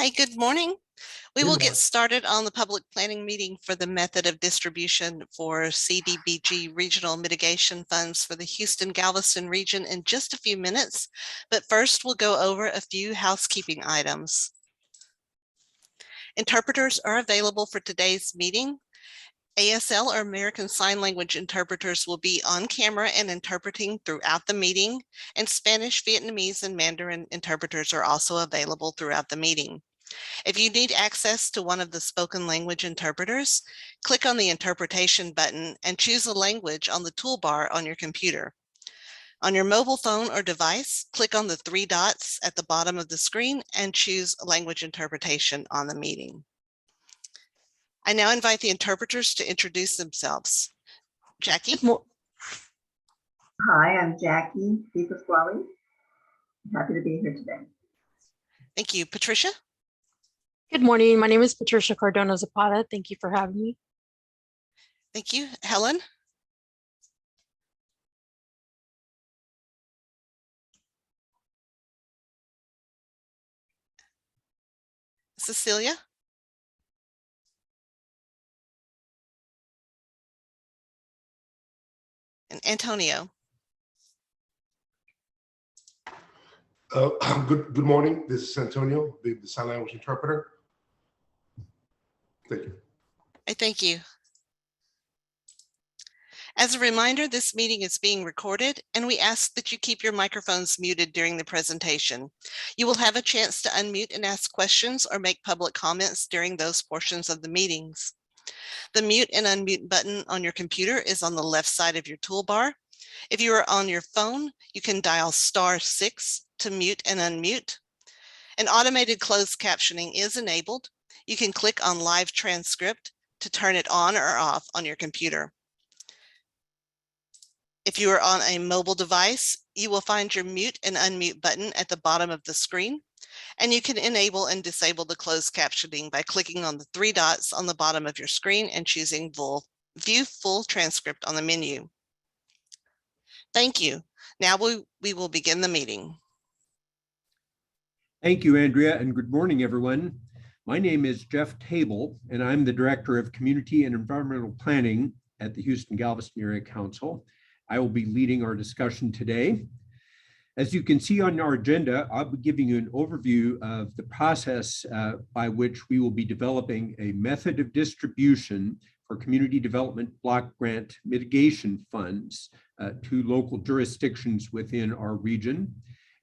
Hi, good morning. We Good will morning. get started on the public planning meeting for the method of distribution for CDBG regional mitigation funds for the Houston-Galveston region in just a few minutes. But first, we'll go over a few housekeeping items. Interpreters are available for today's meeting. ASL or American Sign Language interpreters will be on camera and interpreting throughout the meeting, and Spanish, Vietnamese, and Mandarin interpreters are also available throughout the meeting. If you need access to one of the spoken language interpreters, click on the interpretation button and choose a language on the toolbar on your computer. On your mobile phone or device, click on the three dots at the bottom of the screen and choose language interpretation on the meeting. I now invite the interpreters to introduce themselves. Jackie? Hi, I'm Jackie DePasquale. Happy to be here today. Thank you. Patricia? Good morning. My name is Patricia Cardona Zapata. Thank you for having me. Thank you. Helen? Cecilia? And Antonio? Good morning. This is Antonio, the sign language interpreter. Thank you. Thank you. As a reminder, this meeting is being recorded, and we ask that you keep your microphones muted during the presentation. You will have a chance to unmute and ask questions or make public comments during those portions of the meetings. The mute and unmute button on your computer is on the left side of your toolbar. If you are on your phone, you can dial *6 to mute and unmute. An automated closed captioning is enabled. You can click on live transcript to turn it on or off on your computer. If you are on a mobile device, you will find your mute and unmute button at the bottom of the screen, and you can enable and disable the closed captioning by clicking on the three dots on the bottom of your screen and choosing View Full Transcript on the menu. Thank you. Now we will begin the meeting. Thank you, Andrea, and good morning, everyone. My name is Jeff Table, and I'm the Director of Community and Environmental Planning at the Houston-Galveston Area Council. I will be leading our discussion today. As you can see on our agenda, I'll be giving you an overview of the process by which we will be developing a method of distribution for community development block grant mitigation funds to local jurisdictions within our region,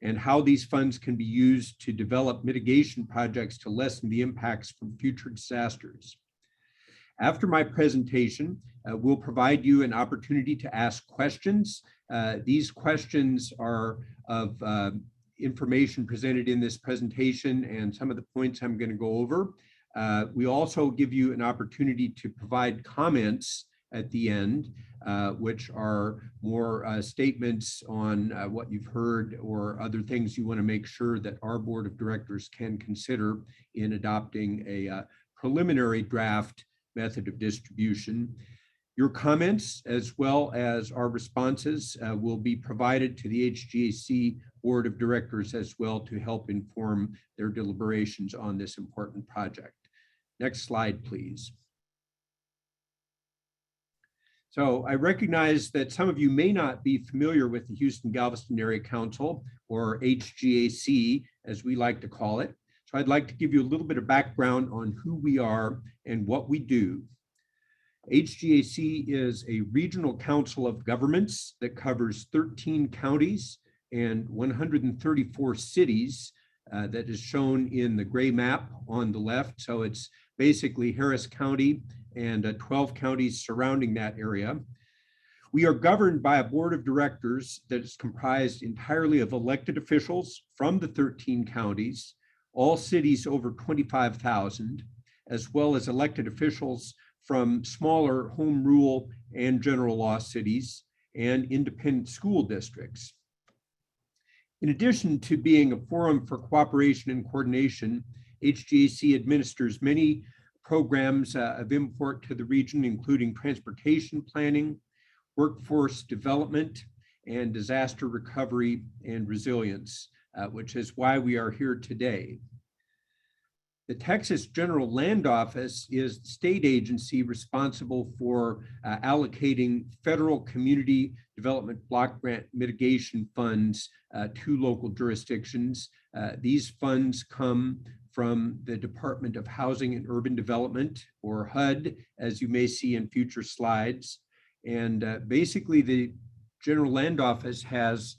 and how these funds can be used to develop mitigation projects to lessen the impacts from future disasters. After my presentation, we'll provide you an opportunity to ask questions. These questions are of information presented in this presentation and some of the points I'm going to go over. We also give you an opportunity to provide comments at the end, which are more statements on what you've heard or other things you want to make sure that our board of directors can consider in adopting a preliminary draft method of distribution. Your comments, as well as our responses, will be provided to the H-GAC board of directors as well to help inform their deliberations on this important project. Next slide, please. So I recognize that some of you may not be familiar with the Houston-Galveston Area Council, or H-GAC, as we like to call it. So I'd like to give you a little bit of background on who we are and what we do. H-GAC is a regional council of governments that covers 13 counties and 134 cities that is shown in the gray map on the left. So it's basically Harris County and 12 counties surrounding that area. We are governed by a board of directors that is comprised entirely of elected officials from the 13 counties, all cities over 25,000, as well as elected officials from smaller home rule and general law cities and independent school districts. In addition to being a forum for cooperation and coordination, H-GAC administers many programs of import to the region, including transportation planning, workforce development, and disaster recovery and resilience, which is why we are here today. The Texas General Land Office is the state agency responsible for allocating federal community development block grant mitigation funds to local jurisdictions. These funds come from the Department of Housing and Urban Development, or HUD, as you may see in future slides. And basically, the General Land Office has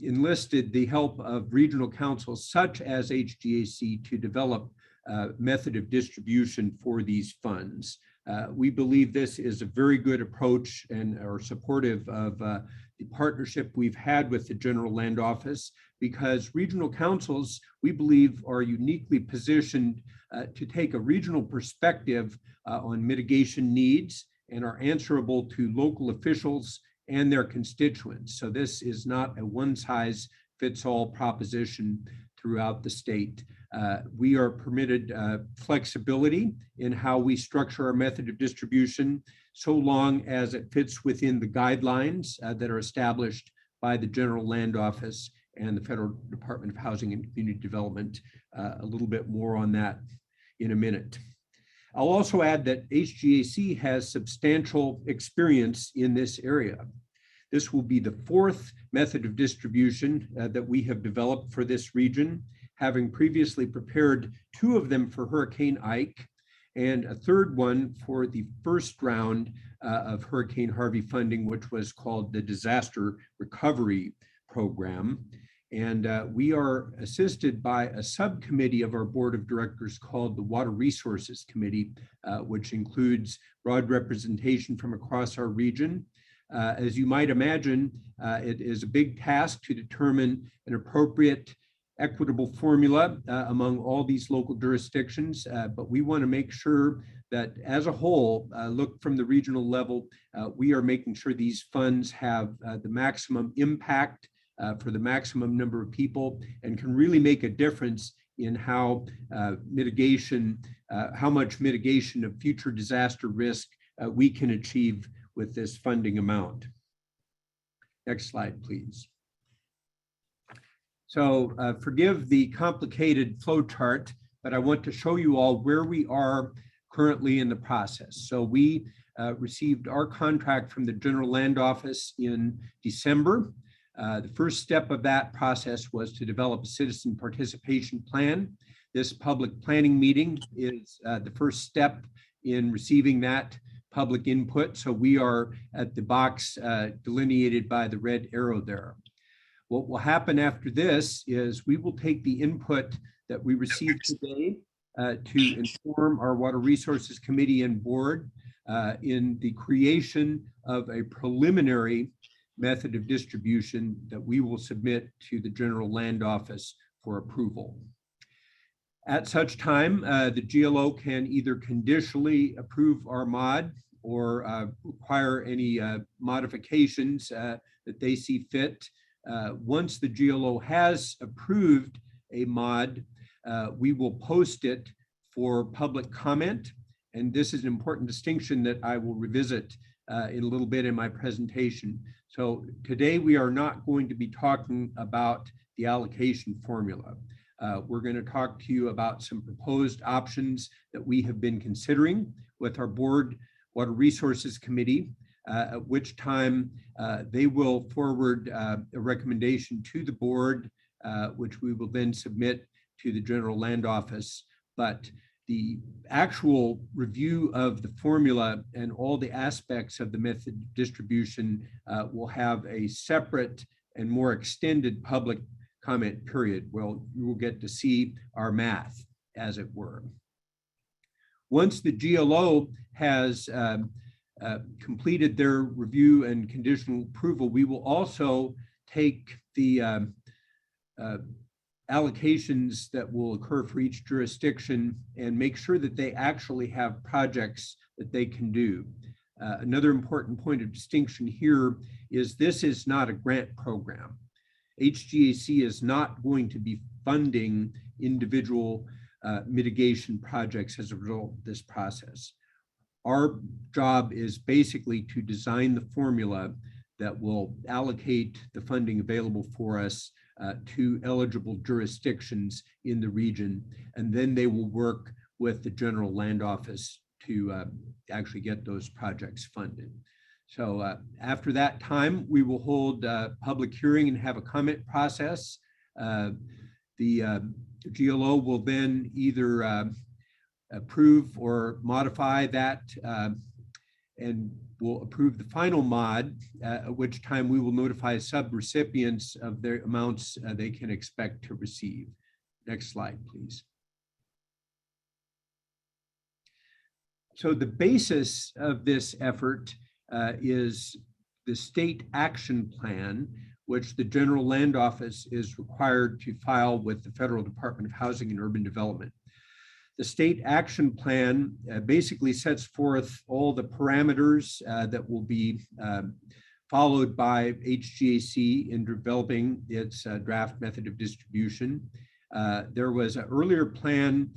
enlisted the help of regional councils such as H-GAC to develop a method of distribution for these funds. We believe this is a very good approach and are supportive of the partnership we've had with the General Land Office, because regional councils, we believe, are uniquely positioned to take a regional perspective on mitigation needs and are answerable to local officials and their constituents. So this is not a one-size-fits-all proposition throughout the state. We are permitted flexibility in how we structure our method of distribution, so long as it fits within the guidelines that are established by the General Land Office and the Federal Department of Housing and Community Development. A little bit more on that in a minute. I'll also add that H-GAC has substantial experience in this area. This will be the fourth method of distribution that we have developed for this region, having previously prepared 2 of them for Hurricane Ike and a third one for the first round of Hurricane Harvey funding, which was called the Disaster Recovery Program. And we are assisted by a subcommittee of our board of directors called the Water Resources Committee, which includes broad representation from across our region. As you might imagine, it is a big task to determine an appropriate, equitable formula among all these local jurisdictions, but we want to make sure that as a whole, look from the regional level, we are making sure these funds have the maximum impact for the maximum number of people and can really make a difference in how how much mitigation of future disaster risk we can achieve with this funding amount. Next slide, please. So forgive the complicated flow chart, but I want to show you all where we are currently in the process. So we received our contract from the General Land Office in December. The first step of that process was to develop a citizen participation plan. This public planning meeting is the first step in receiving that public input. So we are at the box delineated by the red arrow there. What will happen after this is we will take the input that we received today to inform our Water Resources Committee and board in the creation of a preliminary method of distribution that we will submit to the General Land Office for approval. At such time, the GLO can either conditionally approve our mod or require any modifications that they see fit. Once the GLO has approved a mod, we will post it for public comment. And this is an important distinction that I will revisit in a little bit in my presentation. So today we are not going to be talking about the allocation formula. We're going to talk to you about some proposed options that we have been considering with our board Water Resources Committee, at which time they will forward a recommendation to the board, which we will then submit to the General Land Office. But the actual review of the formula and all the aspects of the method of distribution will have a separate and more extended public comment period. Well, you will get to see our math, as it were. Once the GLO has completed their review and conditional approval, we will also take the allocations that will occur for each jurisdiction and make sure that they actually have projects that they can do. Another important point of distinction here is this is not a grant program. H-GAC is not going to be funding individual mitigation projects as a result of this process. Our job is basically to design the formula that will allocate the funding available for us to eligible jurisdictions in the region, and then they will work with the General Land Office to actually get those projects funded. So after that time, we will hold a public hearing and have a comment process. The GLO will then either approve or modify that and will approve the final mod, at which time we will notify sub-recipients of their amounts they can expect to receive. Next slide, please. So the basis of this effort is the state action plan, which the General Land Office is required to file with the Federal Department of Housing and Urban Development. The state action plan basically sets forth all the parameters that will be followed by H-GAC in developing its draft method of distribution. There was an earlier plan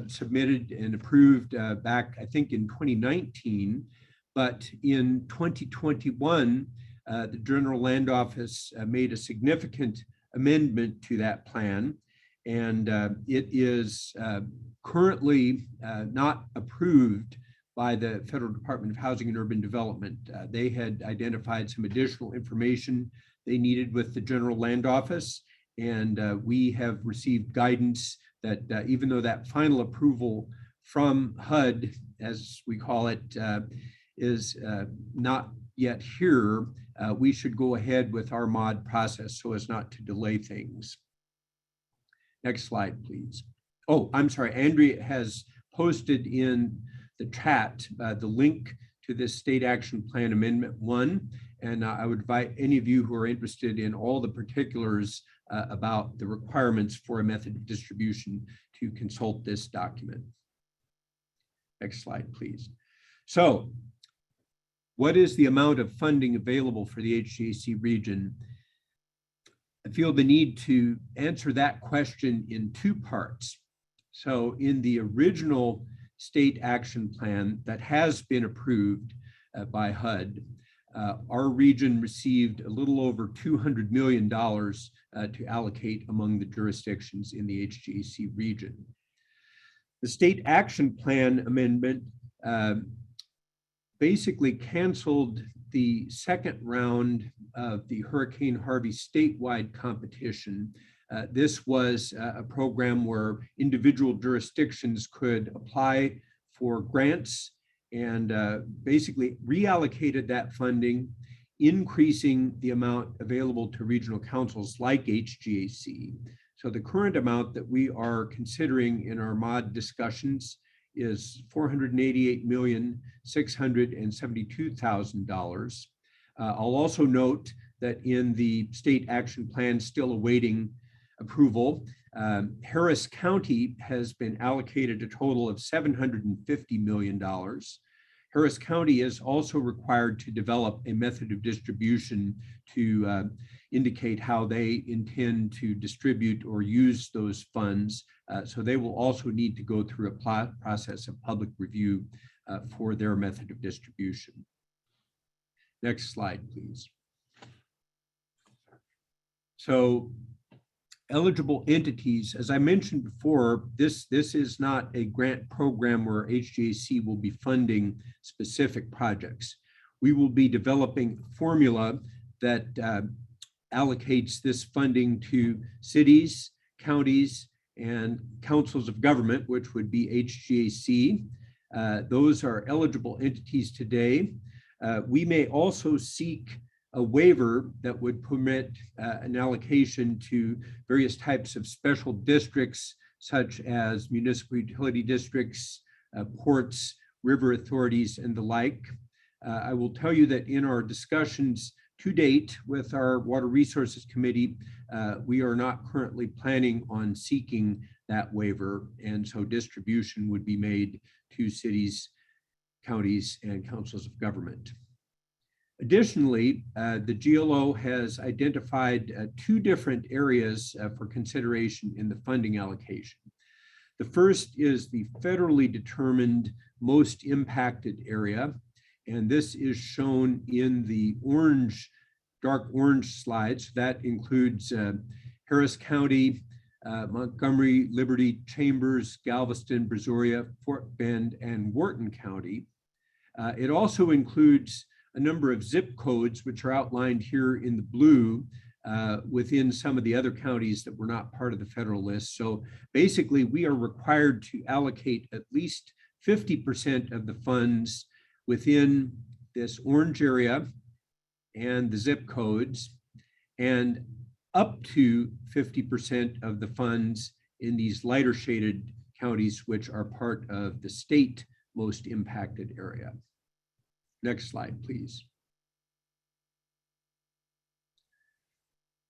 submitted and approved back, I think, in 2019, but in 2021, the General Land Office made a significant amendment to that plan, and it is currently not approved by the Federal Department of Housing and Urban Development. They had identified some additional information they needed with the General Land Office, and we have received guidance that even though that final approval from HUD, as we call it, is not yet here, we should go ahead with our mod process so as not to delay things. Next slide, please. Oh, I'm sorry, Andrea has posted in the chat the link to this State Action Plan Amendment 1, and I would invite any of you who are interested in all the particulars about the requirements for a method of distribution to consult this document. Next slide, please. So, what is the amount of funding available for the H-GAC region? I feel the need to answer that question in two parts. So in the original state action plan that has been approved by HUD, our region received a little over $200 million to allocate among the jurisdictions in the H-GAC region. The state action plan amendment basically canceled the second round of the Hurricane Harvey statewide competition. This was a program where individual jurisdictions could apply for grants and basically reallocated that funding, increasing the amount available to regional councils like H-GAC. So the current amount that we are considering in our mod discussions is $488,672,000. I'll also note that in the state action plan still awaiting approval, Harris County has been allocated a total of $750 million. Harris County is also required to develop a method of distribution to indicate how they intend to distribute or use those funds. So they will also need to go through a process of public review for their method of distribution. Next slide, please. So eligible entities, as I mentioned before, this is not a grant program where H-GAC will be funding specific projects. We will be developing a formula that allocates this funding to cities, counties, and councils of government, which would be H-GAC. Those are eligible entities today. We may also seek a waiver that would permit an allocation to various types of special districts, such as municipal utility districts, ports, river authorities, and the like. I will tell you that in our discussions to date with our Water Resources Committee, we are not currently planning on seeking that waiver, and so distribution would be made to cities, counties, and councils of government. Additionally, the GLO has identified two different areas for consideration in the funding allocation. The first is the federally determined most impacted area, and this is shown in the orange, dark orange slides. That includes Harris County, Montgomery, Liberty, Chambers, Galveston, Brazoria, Fort Bend, and Wharton County. It also includes a number of zip codes, which are outlined here in the blue within some of the other counties that were not part of the federal list. So basically, we are required to allocate at least 50% of the funds within this orange area and the zip codes, and up to 50% of the funds in these lighter shaded counties, which are part of the state most impacted area. Next slide, please.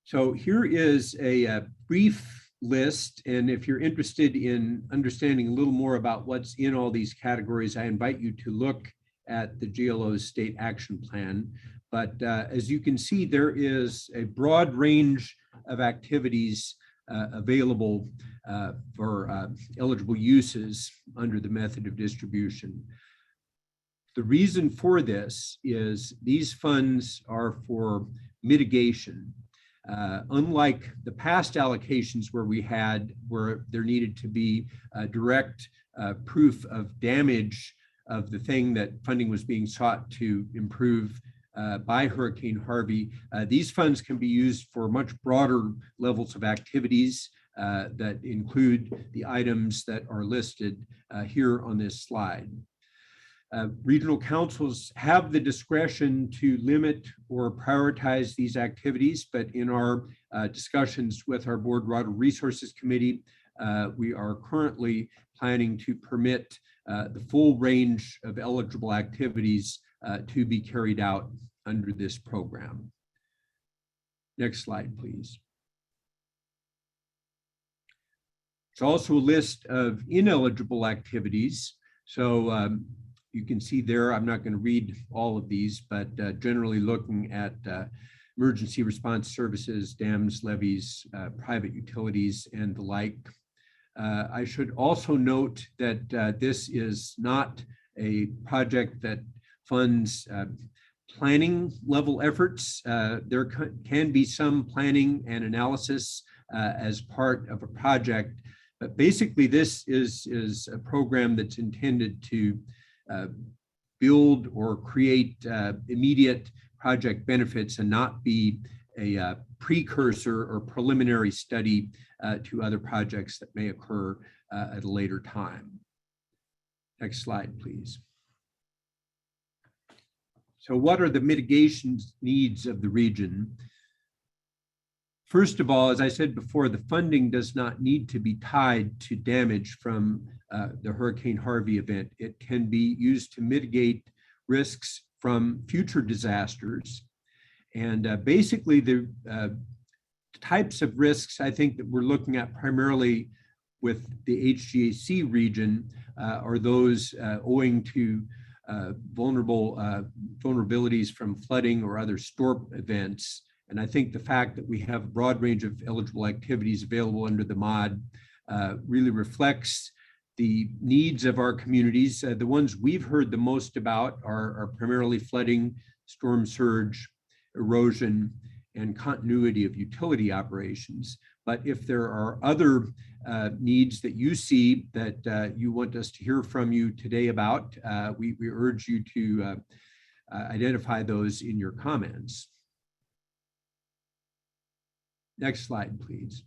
So here is a brief list, and if you're interested in understanding a little more about what's in all these categories, I invite you to look at the GLO's state action plan. But as you can see, there is a broad range of activities available for eligible uses under the method of distribution. The reason for this is these funds are for mitigation. Unlike the past allocations where there needed to be direct proof of damage of the thing that funding was being sought to improve by Hurricane Harvey, these funds can be used for much broader levels of activities that include the items that are listed here on this slide. Regional councils have the discretion to limit or prioritize these activities, but in our discussions with our Board Water Resources Committee, we are currently planning to permit the full range of eligible activities to be carried out under this program. Next slide, please. There's also a list of ineligible activities. So you can see there, I'm not going to read all of these, but generally looking at emergency response services, dams, levees, private utilities, and the like. I should also note that this is not a project that funds planning level efforts. There can be some planning and analysis as part of a project, but basically this is a program that's intended to build or create immediate project benefits and not be a precursor or preliminary study to other projects that may occur at a later time. Next slide, please. So what are the mitigation needs of the region? First of all, as I said before, the funding does not need to be tied to damage from the Hurricane Harvey event. It can be used to mitigate risks from future disasters. And basically the types of risks I think that we're looking at primarily with the H-GAC region are those owing to vulnerabilities from flooding or other storm events. And I think the fact that we have a broad range of eligible activities available under the MOD really reflects the needs of our communities. The ones we've heard the most about are primarily flooding, storm surge, erosion, and continuity of utility operations. But if there are other needs that you see that you want us to hear from you today about, we urge you to identify those in your comments. Next slide, please.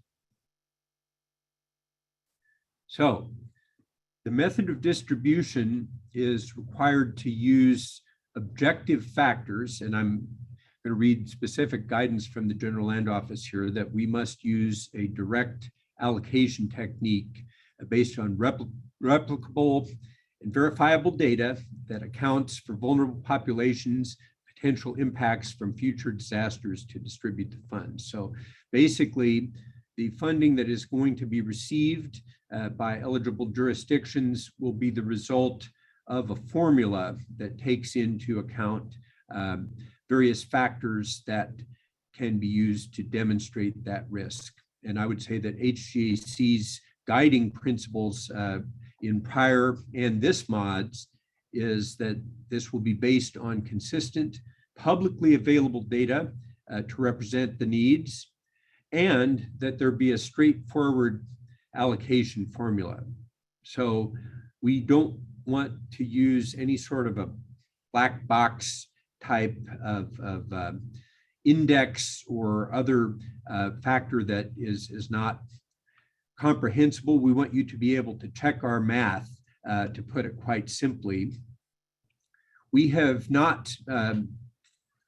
So the method of distribution is required to use objective factors, and I'm going to read specific guidance from the General Land Office here that we must use a direct allocation technique based on replicable and verifiable data that accounts for vulnerable populations, potential impacts from future disasters to distribute the funds. So basically, the funding that is going to be received by eligible jurisdictions will be the result of a formula that takes into account various factors that can be used to demonstrate that risk. And I would say that H-GAC's guiding principles in prior and this mods is that this will be based on consistent, publicly available data to represent the needs, and that there be a straightforward allocation formula. So we don't want to use any sort of a black box type of index or other factor that is not comprehensible. We want you to be able to check our math, to put it quite simply. We have not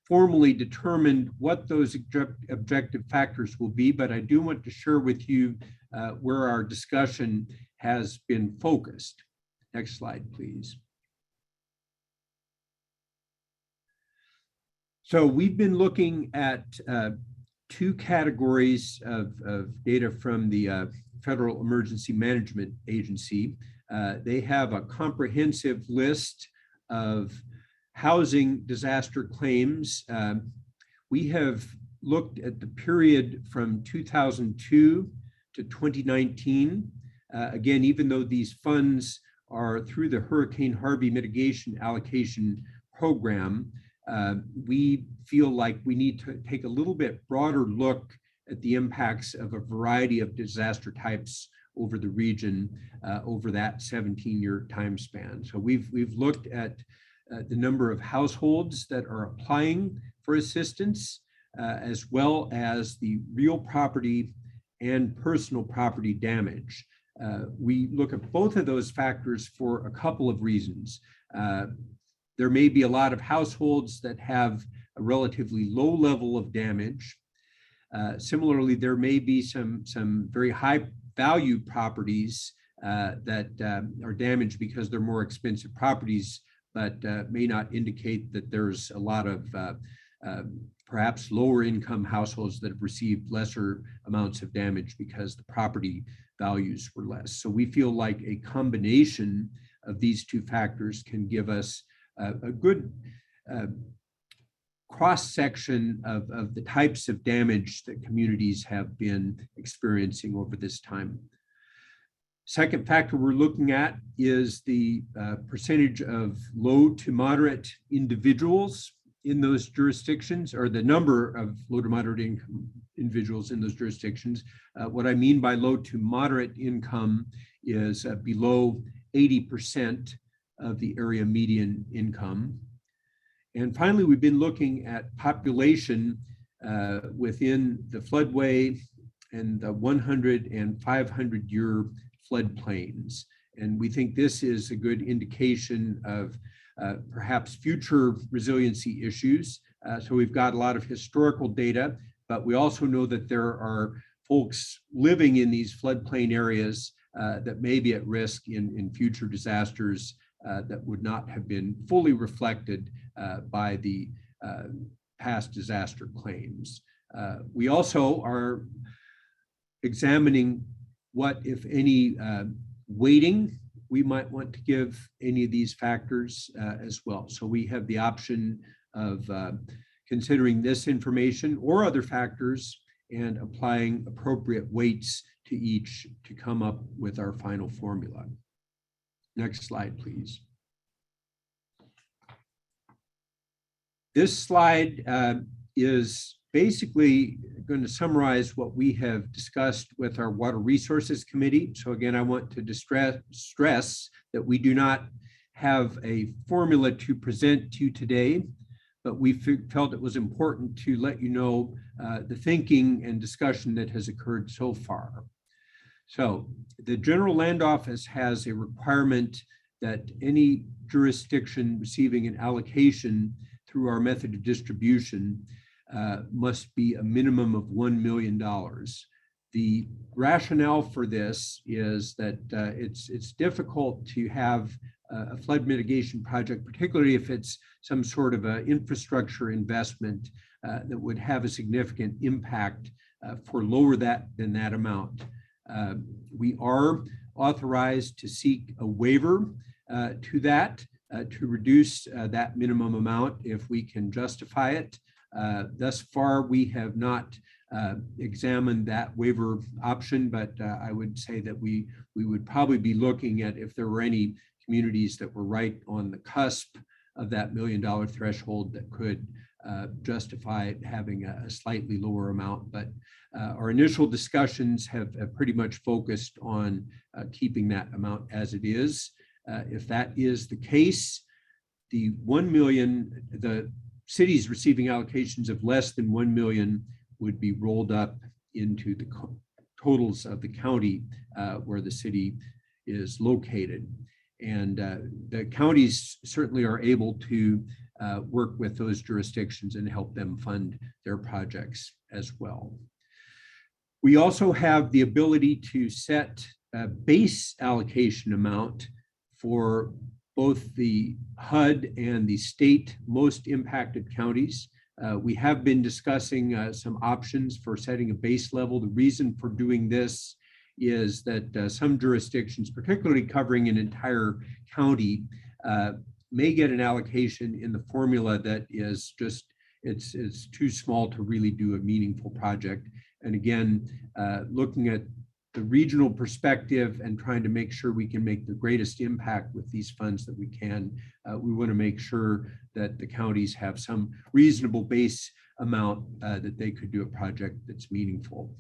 formally determined what those objective factors will be, but I do want to share with you where our discussion has been focused. Next slide, please. So we've been looking at two categories of data from the Federal Emergency Management Agency. They have a comprehensive list of housing disaster claims. We have looked at the period from 2002 to 2019. Again, even though these funds are through the Hurricane Harvey Mitigation Allocation Program, we feel like we need to take a little bit broader look at the impacts of a variety of disaster types over the region over that 17-year time span. So we've looked at the number of households that are applying for assistance, as well as the real property and personal property damage. We look at both of those factors for a couple of reasons. There may be a lot of households that have a relatively low level of damage. Similarly, there may be some very high value properties that are damaged because they're more expensive properties, but may not indicate that there's a lot of perhaps lower income households that have received lesser amounts of damage because the property values were less. So we feel like a combination of these two factors can give us a good cross-section of the types of damage that communities have been experiencing over this time. Second factor we're looking at is the percentage of low to moderate individuals in those jurisdictions, or the number of low to moderate income individuals in those jurisdictions. What I mean by low to moderate income is below 80% of the area median income. And finally, we've been looking at population within the floodway and the 100 and 500 year floodplains. And we think this is a good indication of perhaps future resiliency issues. So we've got a lot of historical data, but we also know that there are folks living in these floodplain areas that may be at risk in future disasters that would not have been fully reflected by the past disaster claims. We also are examining what, if any, weighting we might want to give any of these factors as well. So we have the option of considering this information or other factors and applying appropriate weights to each to come up with our final formula. Next slide, please. This slide is basically going to summarize what we have discussed with our Water Resources Committee. So again, I want to stress that we do not have a formula to present to you today, but we felt it was important to let you know the thinking and discussion that has occurred so far. So the General Land Office has a requirement that any jurisdiction receiving an allocation through our method of distribution must be a minimum of $1 million. The rationale for this is that it's difficult to have a flood mitigation project, particularly if it's some sort of an infrastructure investment that would have a significant impact for lower than that amount. We are authorized to seek a waiver to that, to reduce that minimum amount if we can justify it. Thus far, we have not examined that waiver option, but I would say that we would probably be looking at if there were any communities that were right on the cusp of that $1 million threshold that could justify having a slightly lower amount, but our initial discussions have pretty much focused on keeping that amount as it is. If that is the case, the 1 million, the cities receiving allocations of less than 1 million would be rolled up into the totals of the county where the city is located. And the counties certainly are able to work with those jurisdictions and help them fund their projects as well. We also have the ability to set a base allocation amount for both the HUD and the state most impacted counties. We have been discussing some options for setting a base level. The reason for doing this is that some jurisdictions, particularly covering an entire county, may get an allocation in the formula that is just, it's too small to really do a meaningful project. And again, looking at the regional perspective and trying to make sure we can make the greatest impact with these funds that we can, we want to make sure that the counties have some reasonable base amount that they could do a project that's meaningful.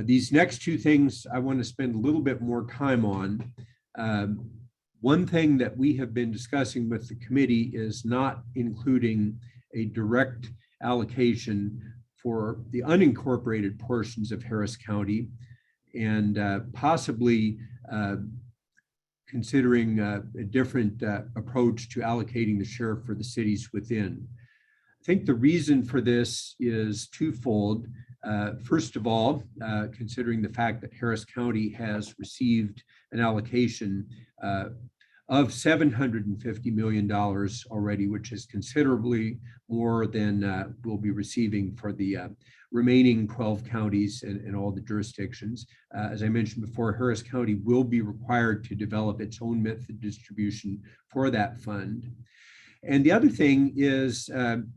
These next two things I want to spend a little bit more time on. One thing that we have been discussing with the committee is not including a direct allocation for the unincorporated portions of Harris County, and possibly considering a different approach to allocating the sheriff for the cities within. I think the reason for this is twofold. First of all, considering the fact that Harris County has received an allocation of $750 million already, which is considerably more than we'll be receiving for the remaining 12 counties and all the jurisdictions. As I mentioned before, Harris County will be required to develop its own method distribution for that fund. And the other thing is,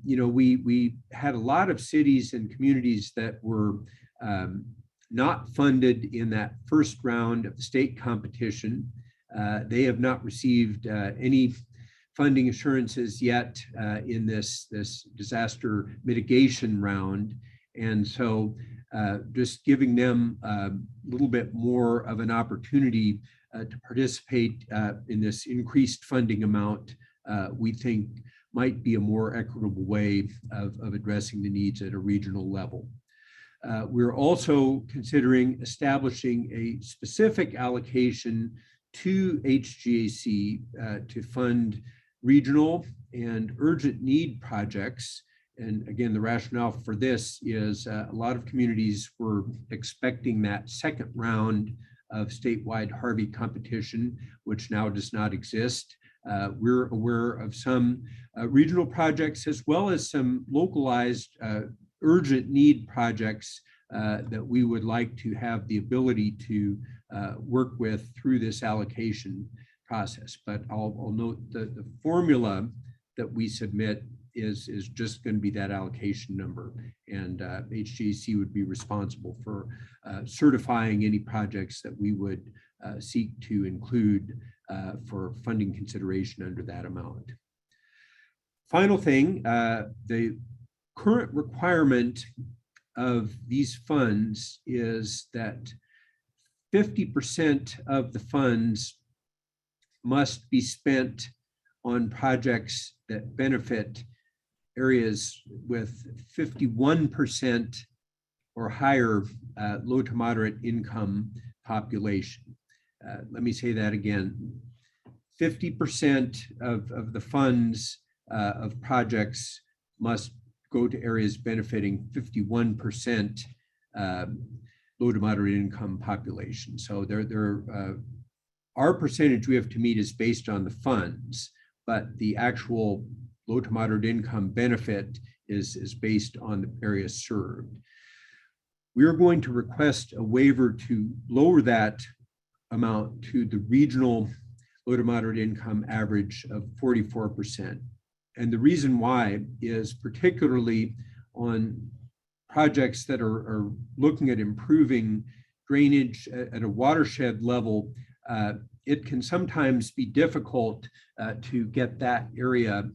we had a lot of cities and communities that were not funded in that first round of the state competition. They have not received any funding assurances yet in this disaster mitigation round. And so just giving them a little bit more of an opportunity to participate in this increased funding amount, we think might be a more equitable way of addressing the needs at a regional level. We're also considering establishing a specific allocation to H-GAC to fund regional and urgent need projects. And again, the rationale for this is a lot of communities were expecting that second round of statewide Harvey competition, which now does not exist. We're aware of some regional projects as well as some localized urgent need projects that we would like to have the ability to work with through this allocation process. But I'll note that the formula that we submit is just going to be that allocation number, and H-GAC would be responsible for certifying any projects that we would seek to include for funding consideration under that amount. Final thing, the current requirement of these funds is that 50% of the funds must be spent on projects that benefit areas with 51% or higher low to moderate income population. Let me say that again. 50% of the funds of projects must go to areas benefiting 51% low to moderate income population. So our percentage we have to meet is based on the funds, but the actual low to moderate income benefit is based on the areas served. We are going to request a waiver to lower that amount to the regional low to moderate income average of 44%. And the reason why is particularly on projects that are looking at improving drainage at a watershed level, it can sometimes be difficult to get that area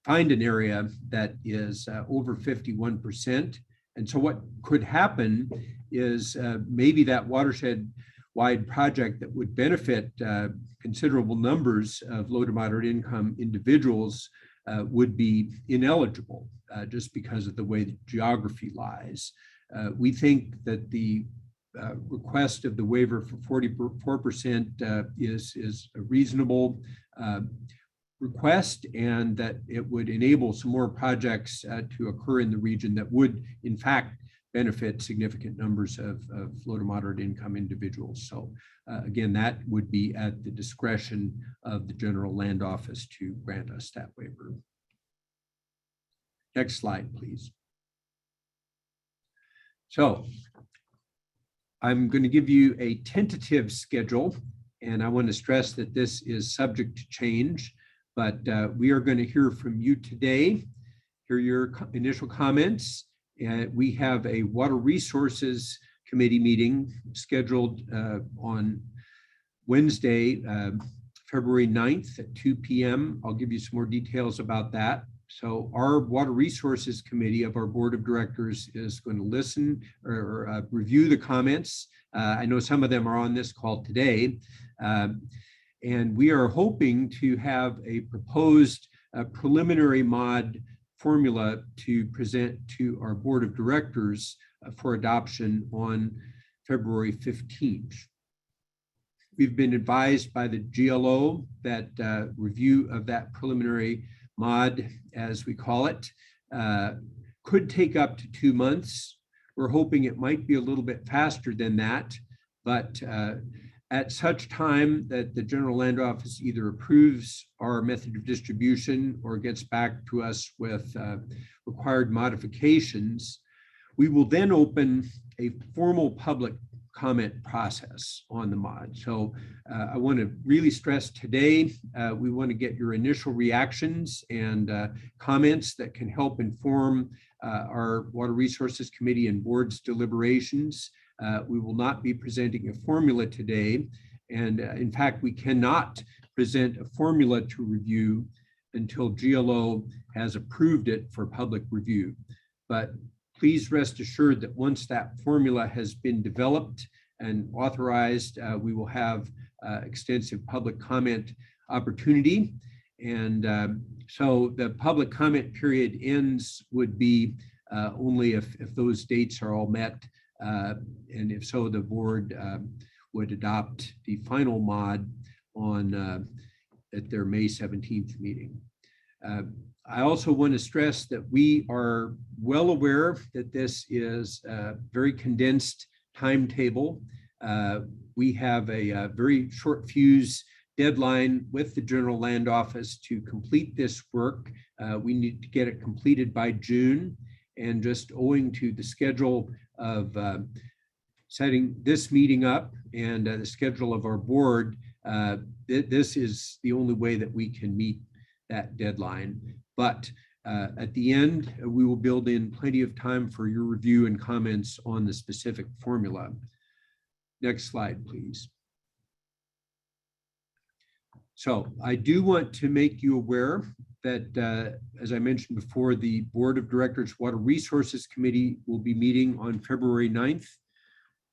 find an area that is over 51%. And so what could happen is maybe that watershed-wide project that would benefit considerable numbers of low to moderate income individuals would be ineligible just because of the way the geography lies. We think that the request of the waiver for 44% is a reasonable request, and that it would enable some more projects to occur in the region that would in fact benefit significant numbers of low to moderate income individuals. So again, that would be at the discretion of the General Land Office to grant us that waiver. Next slide, please. So I'm going to give you a tentative schedule, and I want to stress that this is subject to change, but we are going to hear from you today, hear your initial comments. We have a Water Resources Committee meeting scheduled on Wednesday, February 9th at 2 p.m. I'll give you some more details about that. So our Water Resources Committee of our Board of Directors is going to listen or review the comments. I know some of them are on this call today. And we are hoping to have a proposed preliminary mod formula to present to our Board of Directors for adoption on February 15th. We've been advised by the GLO that review of that preliminary mod, as we call it, could take up to 2 months. We're hoping it might be a little bit faster than that, but at such time that the General Land Office either approves our method of distribution or gets back to us with required modifications, we will then open a formal public comment process on the mod. So I want to really stress today, we want to get your initial reactions and comments that can help inform our Water Resources Committee and Board's deliberations. We will not be presenting a formula today. And in fact, we cannot present a formula to review until GLO has approved it for public review. But please rest assured that once that formula has been developed and authorized, we will have extensive public comment opportunity. And so the public comment period ends would be only if those dates are all met. And if so, the board would adopt the final mod on at their May 17th meeting. I also want to stress that we are well aware that this is a very condensed timetable. We have a very short fuse deadline with the General Land Office to complete this work. We need to get it completed by June, and just owing to the schedule of setting this meeting up and the schedule of our board, this is the only way that we can meet that deadline. But at the end, we will build in plenty of time for your review and comments on the specific formula. Next slide, please. So I do want to make you aware that, as I mentioned before, the Board of Directors Water Resources Committee will be meeting on February 9th.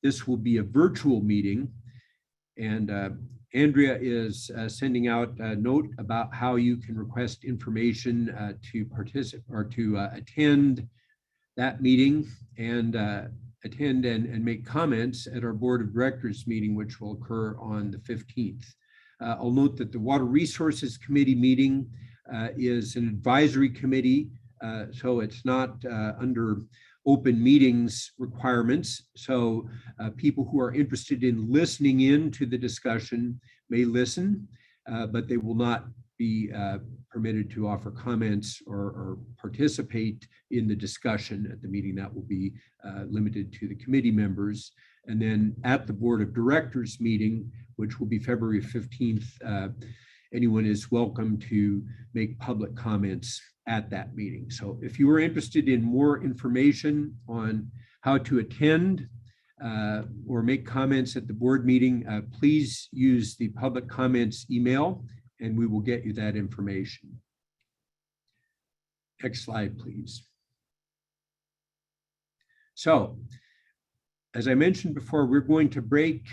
This will be a virtual meeting, and Andrea is sending out a note about how you can request information to participate or to attend that meeting and attend and make comments at our Board of Directors meeting, which will occur on the 15th. I'll note that the Water Resources Committee meeting is an advisory committee, so it's not under open meetings requirements. So people who are interested in listening in to the discussion may listen, but they will not be permitted to offer comments or participate in the discussion at the meeting. That will be limited to the committee members. And then at the Board of Directors meeting, which will be February 15th, anyone is welcome to make public comments at that meeting. So if you are interested in more information on how to attend or make comments at the board meeting, please use the public comments email and we will get you that information. Next slide, please. So, as I mentioned before, we're going to break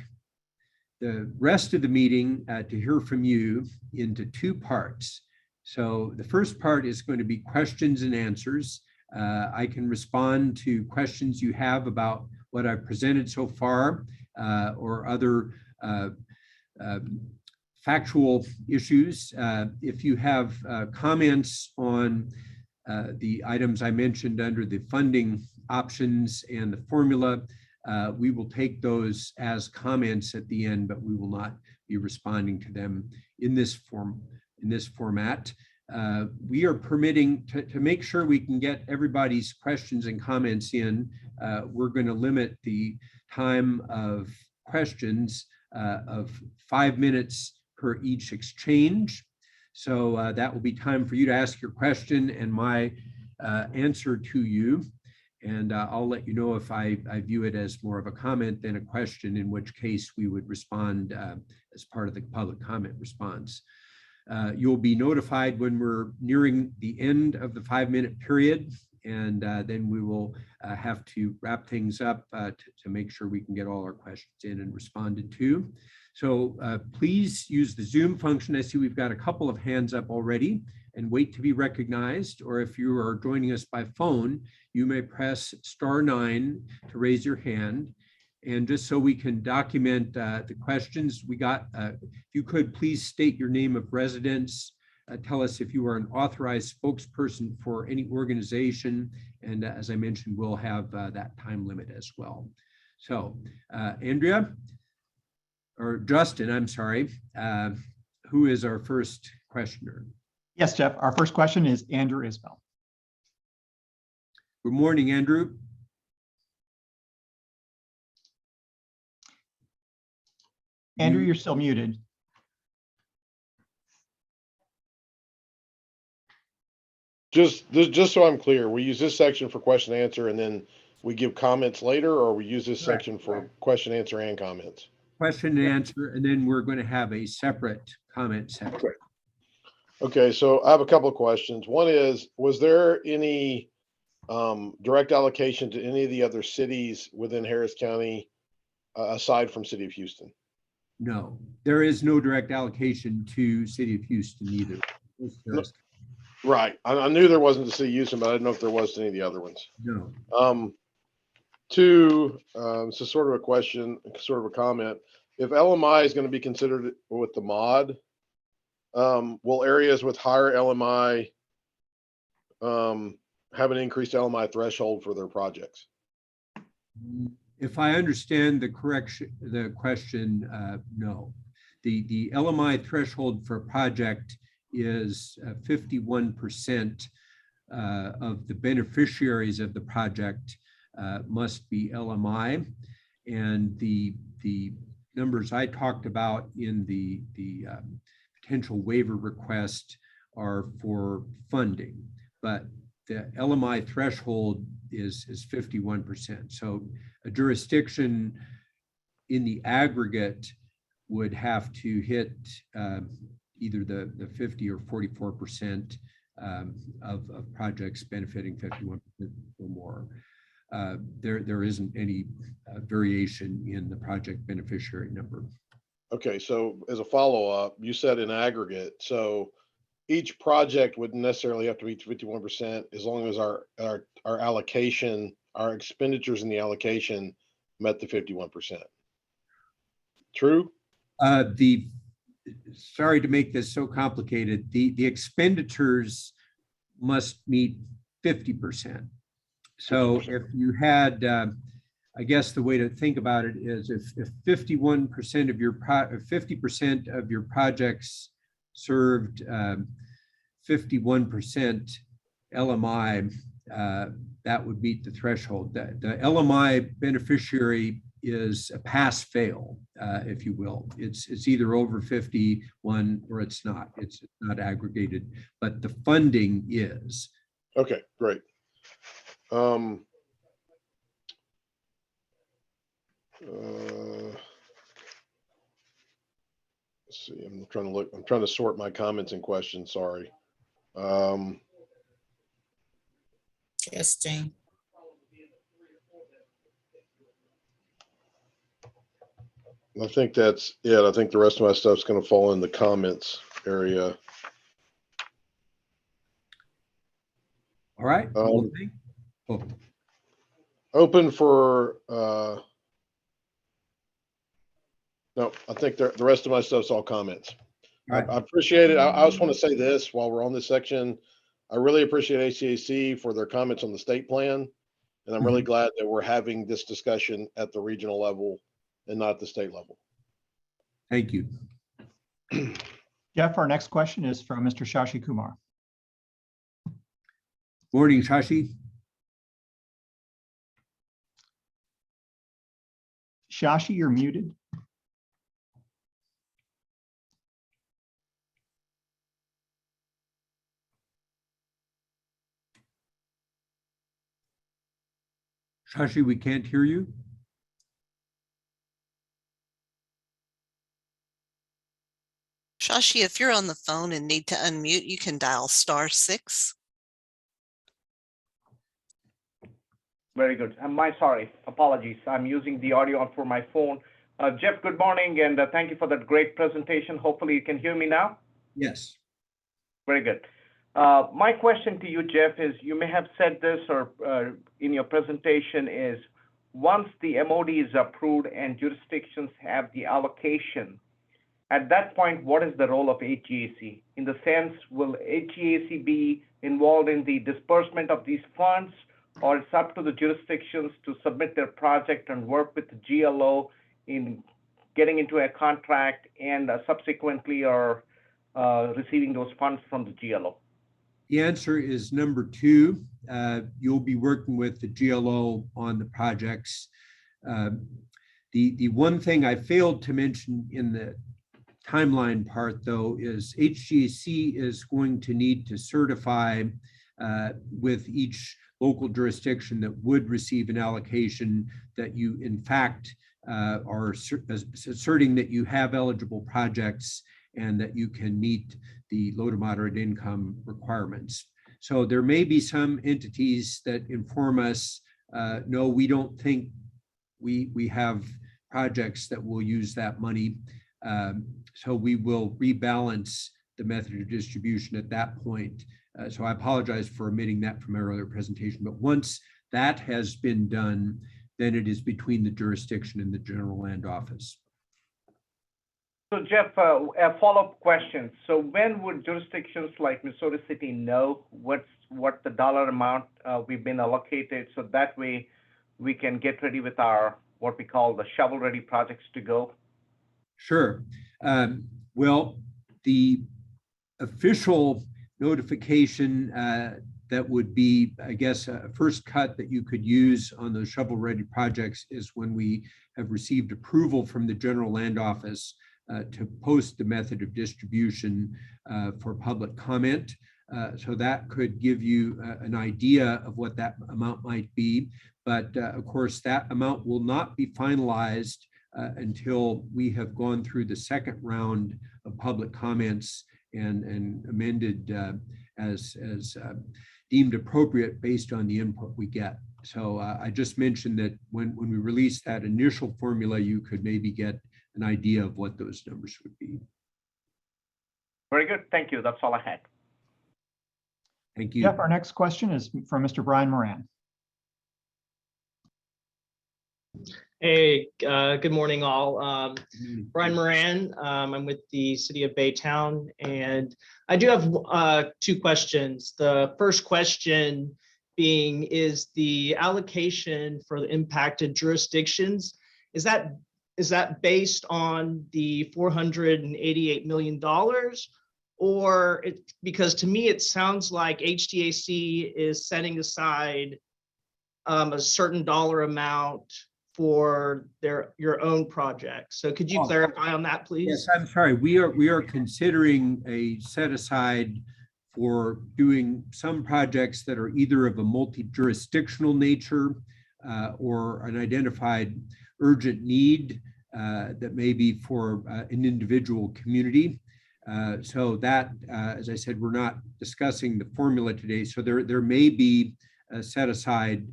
the rest of the meeting to hear from you into two parts. So the first part is going to be questions and answers. I can respond to questions you have about what I've presented so far or other factual issues. If you have comments on the items I mentioned under the funding options and the formula, we will take those as comments at the end, but we will not be responding to them in this format. We are permitting to make sure we can get everybody's questions and comments in. We're going to limit the time of questions of 5 minutes per each exchange. So that will be time for you to ask your question and my answer to you. And I'll let you know if I view it as more of a comment than a question, in which case we would respond as part of the public comment response. You'll be notified when we're nearing the end of the 5-minute period, and then we will have to wrap things up to make sure we can get all our questions in and responded to. So please use the Zoom function. I see we've got a couple of hands up already, and wait to be recognized. Or if you are joining us by phone, you may press *9 to raise your hand. And just so we can document the questions we got, if you could please state your name of residence, tell us if you are an authorized spokesperson for any organization. And as I mentioned, we'll have that time limit as well. So Andrea, or Justin, I'm sorry, who is our first questioner? Yes, Jeff, our first question is Andrew Isbell. Good morning, Andrew. Andrew, you're still muted. Just so I'm clear, we use this section for question and answer, and then we give comments later, or we use this section for question, answer, and comments? Question and answer, and then we're going to have a separate comment section. Okay, so I have a couple of questions. One is, was there any direct allocation to any of the other cities within Harris County aside from City of Houston? No, there is no direct allocation to City of Houston either. Right. I knew there wasn't to City of Houston, but I didn't know if there was to any of the other ones. No. Two, so sort of a question, sort of a comment. If LMI is going to be considered with the mod, will areas with higher LMI have an increased LMI threshold for their projects? If I understand the question, no. The LMI threshold for a project is 51% of the beneficiaries of the project must be LMI, and the numbers I talked about in the potential waiver request are for funding, but the LMI threshold is 51%. So a jurisdiction in the aggregate would have to hit either the 50 or 44% of projects benefiting 51% or more. There isn't any variation in the project beneficiary number. Okay, so as a follow-up, you said in aggregate, so each project wouldn't necessarily have to be 51% as long as our allocation, our expenditures in the allocation met the 51%. True? Sorry to make this so complicated, the expenditures must meet 50%. So if you had, I guess the way to think about it is if 51% of your 50% of your projects served 51% LMI, that would meet the threshold. The LMI beneficiary is a pass-fail, if you will. It's either over 51 or it's not. It's not aggregated, but the funding is. Okay, great. Let's see, I'm trying to sort my comments and questions, sorry. Testing. I think that's it. I think the rest of my stuff's going to fall in the comments area. All right. Well, oh, Open for, no, I think the rest of my stuff's all comments. all right. I appreciate it. I just want to say this while we're on this section. I really appreciate H-GAC for their comments on the state plan. And I'm really glad that we're having this discussion at the regional level and not the state level. Thank you. Jeff, our next question is from Mr. Shashi Kumar. Morning, Shashi. Shashi, you're muted. Shashi, we can't hear you. Shashi, if you're on the phone and need to unmute, you can dial *6. Very good. Sorry, apologies. I'm using the audio on for my phone. Jeff, good morning, and thank you for that great presentation. Hopefully you can hear me now. Yes. Very good. My question to you, Jeff, is you may have said this or in your presentation is once the MOD is approved and jurisdictions have the allocation, at that point, what is the role of H-GAC? In the sense, will H-GAC be involved in the disbursement of these funds, or it's up to the jurisdictions to submit their project and work with the GLO in getting into a contract and subsequently are receiving those funds from the GLO? The answer is number 2. You'll be working with the GLO on the projects. The one thing I failed to mention in the timeline part, though, is H-GAC is going to need to certify with each local jurisdiction that would receive an allocation that you, in fact, are asserting that you have eligible projects and that you can meet the low to moderate income requirements. So there may be some entities that inform us, no, we don't think we have projects that will use that money. So we will rebalance the method of distribution at that point. So I apologize for omitting that from my earlier presentation, but once that has been done, then it is between the jurisdiction and the general land office. So Jeff, a follow-up question. So when would jurisdictions like Missouri City know what the dollar amount we've been allocated, so that way we can get ready with our, what we call the shovel-ready projects to go? Sure. Well, the official notification that would be, I guess, a first cut that you could use on those shovel-ready projects is when we have received approval from the general land office to post the method of distribution for public comment. So that could give you an idea of what that amount might be. But of course, that amount will not be finalized until we have gone through the second round of public comments and amended as deemed appropriate based on the input we get. So I just mentioned that when we release that initial formula, you could maybe get an idea of what those numbers would be. Very good. Thank you. That's all I had. Thank you. Jeff, our next question is from Mr. Brian Moran. Hey, good morning, all. Brian Moran. I'm with the City of Baytown, and I do have 2 questions. The first question being, is the allocation for the impacted jurisdictions, is that based on the $488 million? Or because to me, it sounds like H-GAC is setting aside a certain dollar amount for your own project. So could you clarify on that, please? Yes, I'm sorry. We are considering a set aside for doing some projects that are either of a multi-jurisdictional nature or an identified urgent need that may be for an individual community. So that, as I said, we're not discussing the formula today. So there may be set aside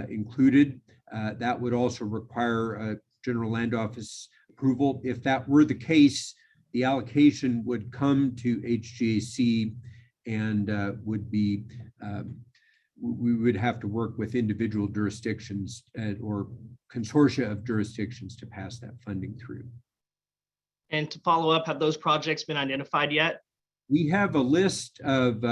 included. That would also require a general land office approval. If that were the case, the allocation would come to H-GAC and would be, we would have to work with individual jurisdictions or consortia of jurisdictions to pass that funding through. And to follow up, have those projects been identified yet? We have a list of,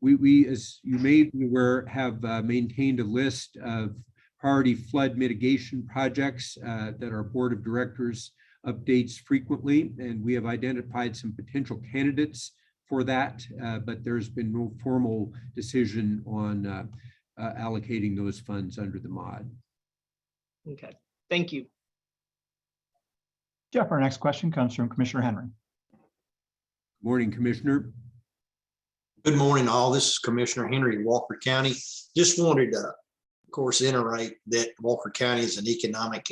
we as you may be aware, have maintained a list of priority flood mitigation projects that our board of directors updates frequently. And we have identified some potential candidates for that, but there's been no formal decision on allocating those funds under the mod. Okay, thank you. Jeff, our next question comes from Commissioner Henry. Morning, Commissioner. Good morning, all. This is Commissioner Henry, Walker County. Just wanted to, of course, iterate that Walker County is an economic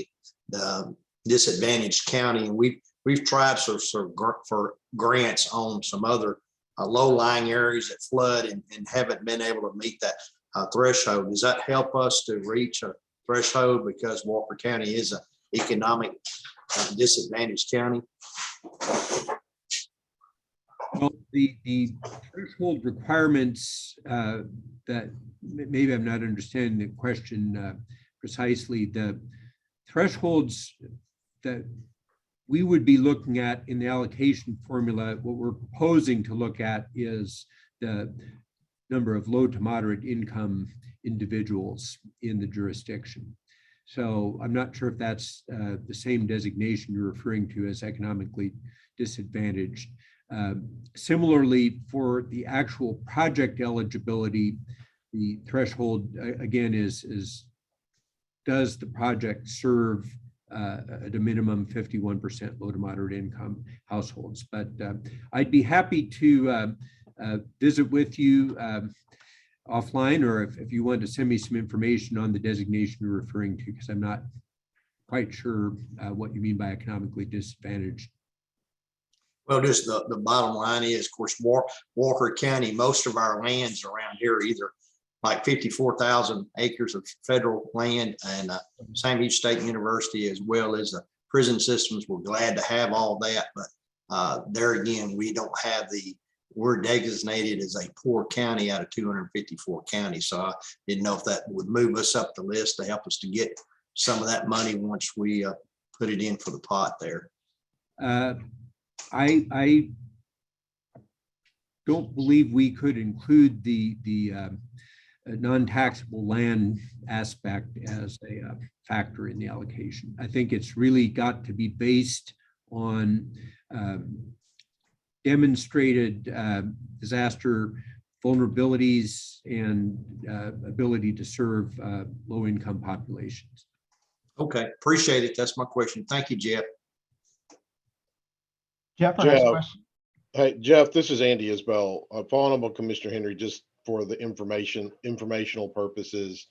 disadvantaged county, and we've tried for grants on some other low-lying areas that flood and haven't been able to meet that threshold. Does that help us to reach a threshold because Walker County is an economic disadvantaged county? Well, the threshold requirements that maybe I'm not understanding the question precisely. The thresholds that we would be looking at in the allocation formula, what we're proposing to look at is the number of low to moderate income individuals in the jurisdiction. So I'm not sure if that's the same designation you're referring to as economically disadvantaged. Similarly, for the actual project eligibility, the threshold again is does the project serve at a minimum 51% low to moderate income households? But I'd be happy to visit with you offline, or if you want to send me some information on the designation you're referring to, because I'm not quite sure what you mean by economically disadvantaged. Well, just the bottom line is, of course, Walker County, most of our lands around here are either like 54,000 acres of federal land, and Sam Houston State University, as well as the prison systems. We're glad to have all that, but there again, we don't have we're designated as a poor county out of 254 counties. So I didn't know if that would move us up the list to help us to get some of that money once we put it in for the pot there. I don't believe we could include the non-taxable land aspect as a factor in the allocation. I think it's really got to be based on demonstrated disaster vulnerabilities and ability to serve low-income populations. Okay, appreciate it. That's my question. Thank you, Jeff. Jeff, our next question. Hey, Jeff, this is Andy Isbell. Following up on Commissioner Henry, just for the informational purposes,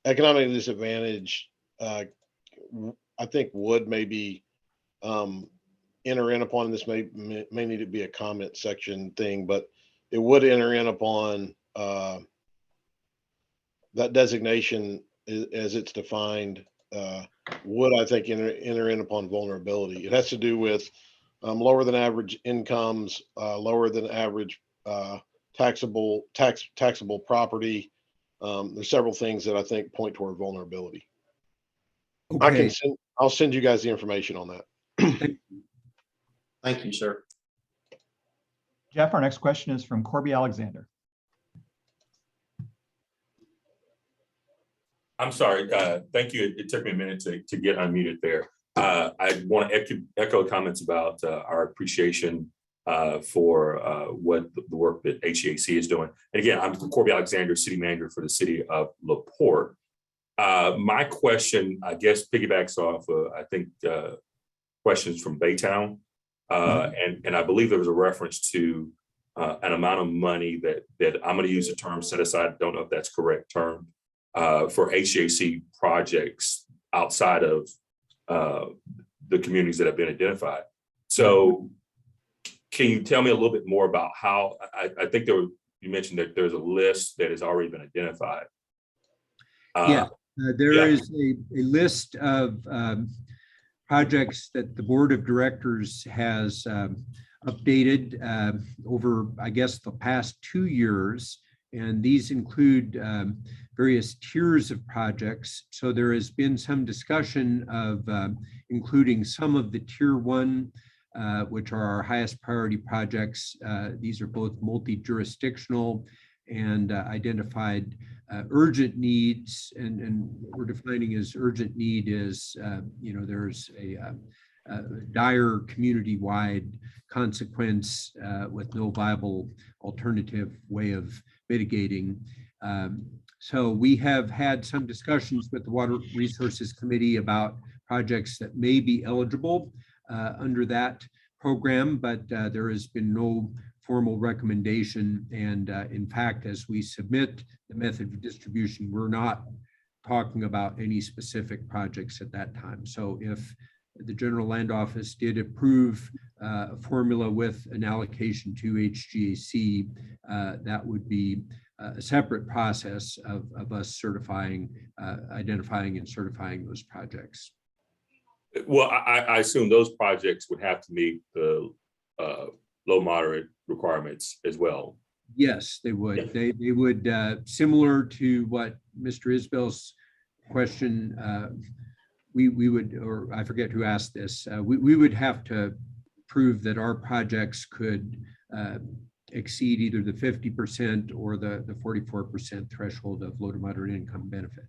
economic disadvantage, I think would maybe enter in upon this, may need to be a comment section thing, but it would enter in upon that designation as it's defined, would I think enter in upon vulnerability. It has to do with lower than average incomes, lower than average taxable property. There's several things that I think point toward vulnerability. Okay. I'll send you guys the information on that. Thank you, sir. Jeff, our next question is from Corby Alexander. I'm sorry. Thank you. It took me a minute to get unmuted there. I want to echo comments about our appreciation for what the work that H-GAC is doing. And again, I'm Corby Alexander, City Manager for the City of LaPorte. My question, I guess, piggybacks off, I think, questions from Baytown. And I believe there was a reference to an amount of money that I'm going to use the term set aside. Don't know if that's correct term for H-GAC projects outside of the communities that have been identified. So can you tell me a little bit more about how, I think you mentioned that there's a list that has already been identified. There Yeah. is a list of projects that the Board of Directors has updated over, I guess, the past 2 years. And these include various tiers of projects. So there has been some discussion of including some of the tier 1, which are our highest priority projects. These are both multi-jurisdictional and identified urgent needs. And what we're defining as urgent need is, there's a dire community-wide consequence with no viable alternative way of mitigating. So we have had some discussions with the Water Resources Committee about projects that may be eligible under that program, but there has been no formal recommendation. And in fact, as we submit the method of distribution, we're not talking about any specific projects at that time. So if the General Land Office did approve a formula with an allocation to H-GAC, that would be a separate process of us certifying, identifying and certifying those projects. Well, I assume those projects would have to meet the low moderate requirements as well. Yes, they would. Yeah. They would, similar to what Mr. Isbell's question, we would, or I forget who asked this, we would have to prove that our projects could exceed either the 50% or the 44% threshold of low to moderate income benefit.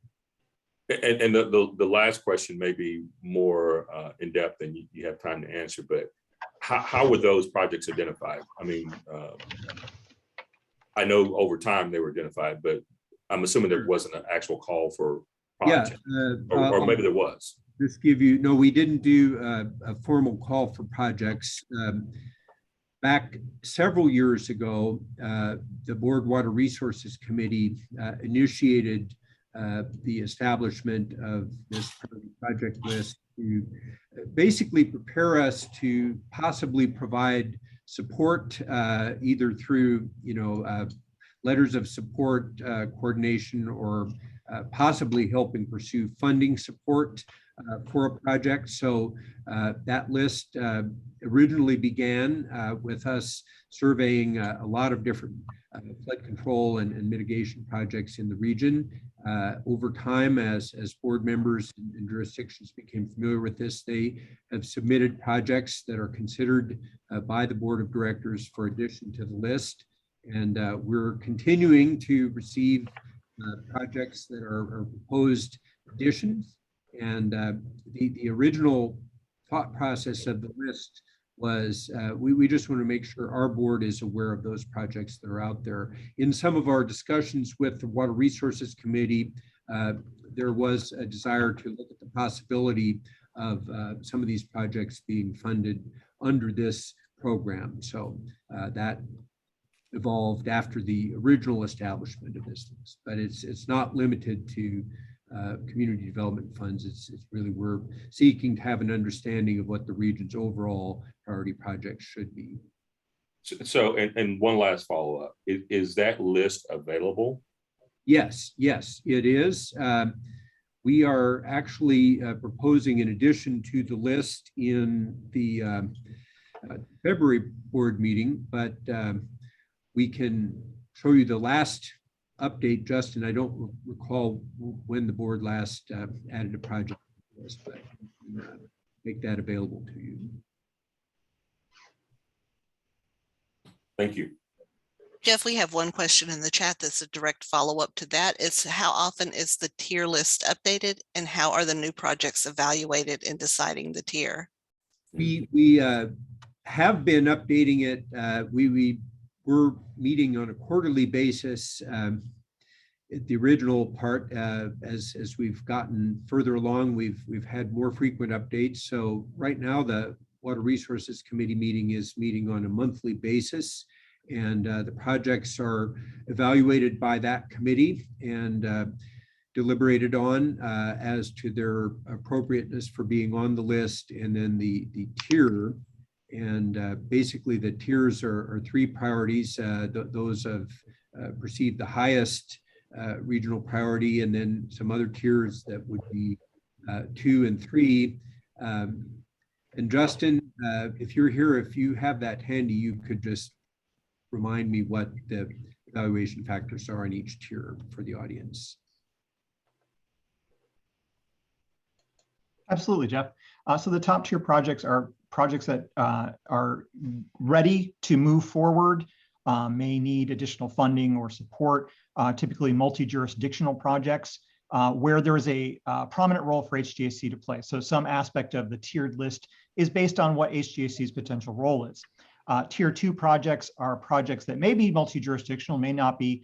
And the last question may be more in depth than you have time to answer, but how were those projects identified? I mean, I know over time they were identified, but I'm assuming there wasn't an actual call for project, or maybe there was. Just give you, no, we didn't do a formal call for projects. Back several years ago, the Board Water Resources Committee initiated the establishment of this project list to basically prepare us to possibly provide support either through, letters of support, coordination, or possibly helping pursue funding support for a project. So that list originally began with us surveying a lot of different flood control and mitigation projects in the region. Over time, as board members and jurisdictions became familiar with this, they have submitted projects that are considered by the Board of Directors for addition to the list. And we're continuing to receive projects that are proposed additions. And the original thought process of the list was we just want to make sure our board is aware of those projects that are out there. In some of our discussions with the Water Resources Committee, there was a desire to look at the possibility of some of these projects being funded under this program. So that evolved after the original establishment of this list, but it's not limited to community development funds. It's really, we're seeking to have an understanding of what the region's overall priority projects should be. So, and one last follow-up, is that list available? Yes, it is. We are actually proposing, in addition to the list in the February board meeting, but we can show you the last update, Justin. I don't recall when the board last added a project to this, but make that available to you. Thank you. Jeff, we have one question in the chat that's a direct follow-up to that. It's how often is the tier list updated and how are the new projects evaluated in deciding the tier? We have been updating it. We were meeting on a quarterly basis at the original part. As we've gotten further along, we've had more frequent updates. So right now, the Water Resources Committee meeting is meeting on a monthly basis, and the projects are evaluated by that committee and deliberated on as to their appropriateness for being on the list, and then the tier. And basically the tiers are three priorities. Those have received the highest regional priority, and then some other tiers that would be 2 and 3. And Justin, if you're here, if you have that handy, you could just remind me what the evaluation factors are on each tier for the audience. Absolutely, Jeff. So the top tier projects are projects that are ready to move forward, may need additional funding or support, typically multi-jurisdictional projects where there is a prominent role for H-GAC to play. So some aspect of the tiered list is based on what H-GAC's potential role is. Tier 2 projects are projects that may be multi-jurisdictional, may not be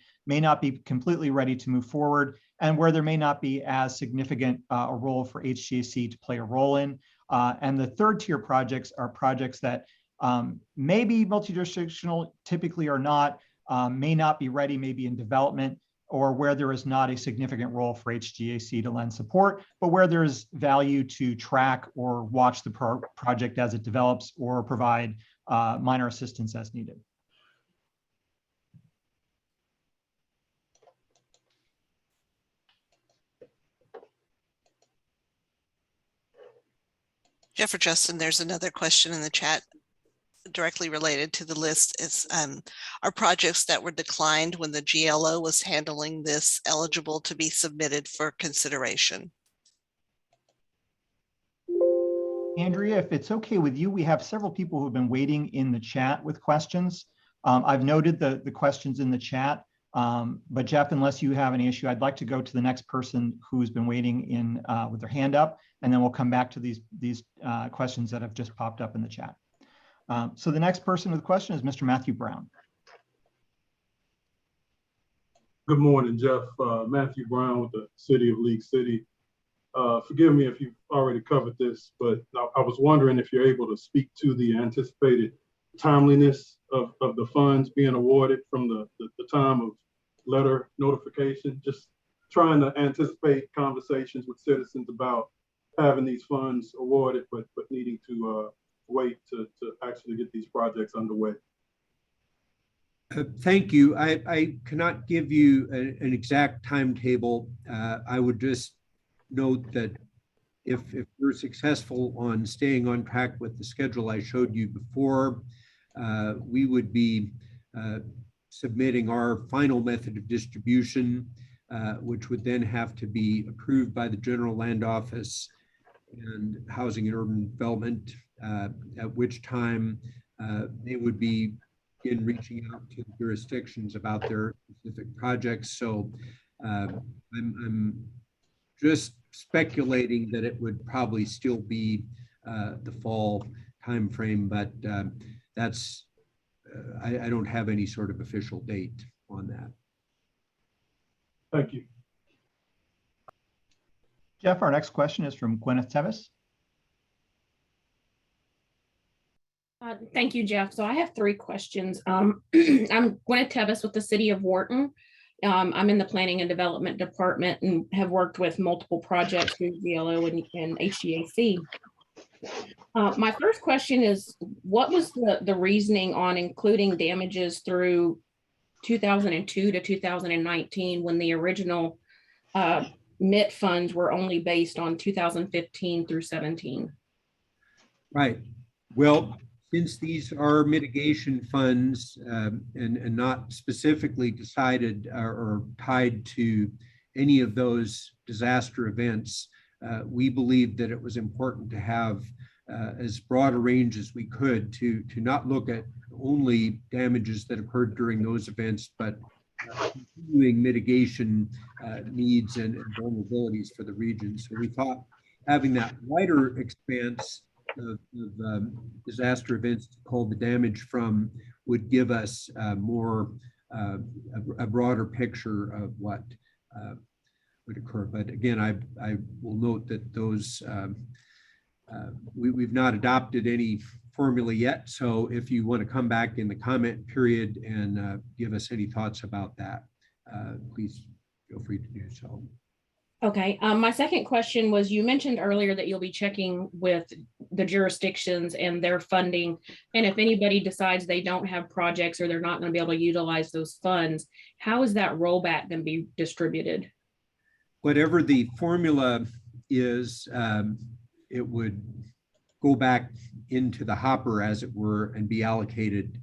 completely ready to move forward, and where there may not be as significant a role for H-GAC to play a role in. And the third tier projects are projects that may be multi-jurisdictional, typically are not, may not be ready, may be in development, or where there is not a significant role for H-GAC to lend support, but where there's value to track or watch the project as it develops or provide minor assistance as needed. Jeff or Justin, there's another question in the chat directly related to the list. Is are projects that were declined when the GLO was handling this eligible to be submitted for consideration? Andrea, if it's okay with you, we have several people who have been waiting in the chat with questions. I've noted the questions in the chat, but Jeff, unless you have any issue, I'd like to go to the next person who's been waiting in with their hand up, and then we'll come back to these questions that have just popped up in the chat. So the next person with a question is Mr. Matthew Brown. Good morning, Jeff. Matthew Brown with the City of League City. Forgive me if you've already covered this, but I was wondering if you're able to speak to the anticipated timeliness of the funds being awarded from the time of letter notification. Just trying to anticipate conversations with citizens about having these funds awarded, but needing to wait to actually get these projects underway. Thank you. I cannot give you an exact timetable. I would just note that if we're successful on staying on track with the schedule I showed you before, we would be submitting our final method of distribution, which would then have to be approved by the General Land Office and Housing and Urban Development, at which time they would be in reaching out to the jurisdictions about their specific projects. So I'm just speculating that it would probably still be the fall timeframe, but that's I don't have any sort of official date on that. Thank you. Jeff, our next question is from Gwyneth Tevis. Thank you, Jeff. So I have 3 questions. I'm Gwyneth Tevis with the City of Wharton. I'm in the Planning and Development Department and have worked with multiple projects through GLO and H-GAC. My first question is, what was the reasoning on including damages through 2002 to 2019 when the original MIT funds were only based on 2015 through 17? Right. Well, since these are mitigation funds and not specifically decided or tied to any of those disaster events, we believed that it was important to have as broad a range as we could to not look at only damages that occurred during those events, but continuing mitigation needs and vulnerabilities for the region. So we thought having that wider expanse of disaster events to call the damage from would give us more a broader picture of what would occur. But again, I will note that those we've not adopted any formula yet. So if you want to come back in the comment period and give us any thoughts about that, please feel free to do so. Okay. My second question was, you mentioned earlier that you'll be checking with the jurisdictions and their funding. And if anybody decides they don't have projects or they're not going to be able to utilize those funds, how is that rollback going to be distributed? Whatever the formula is, it would go back into the hopper, as it were, and be allocated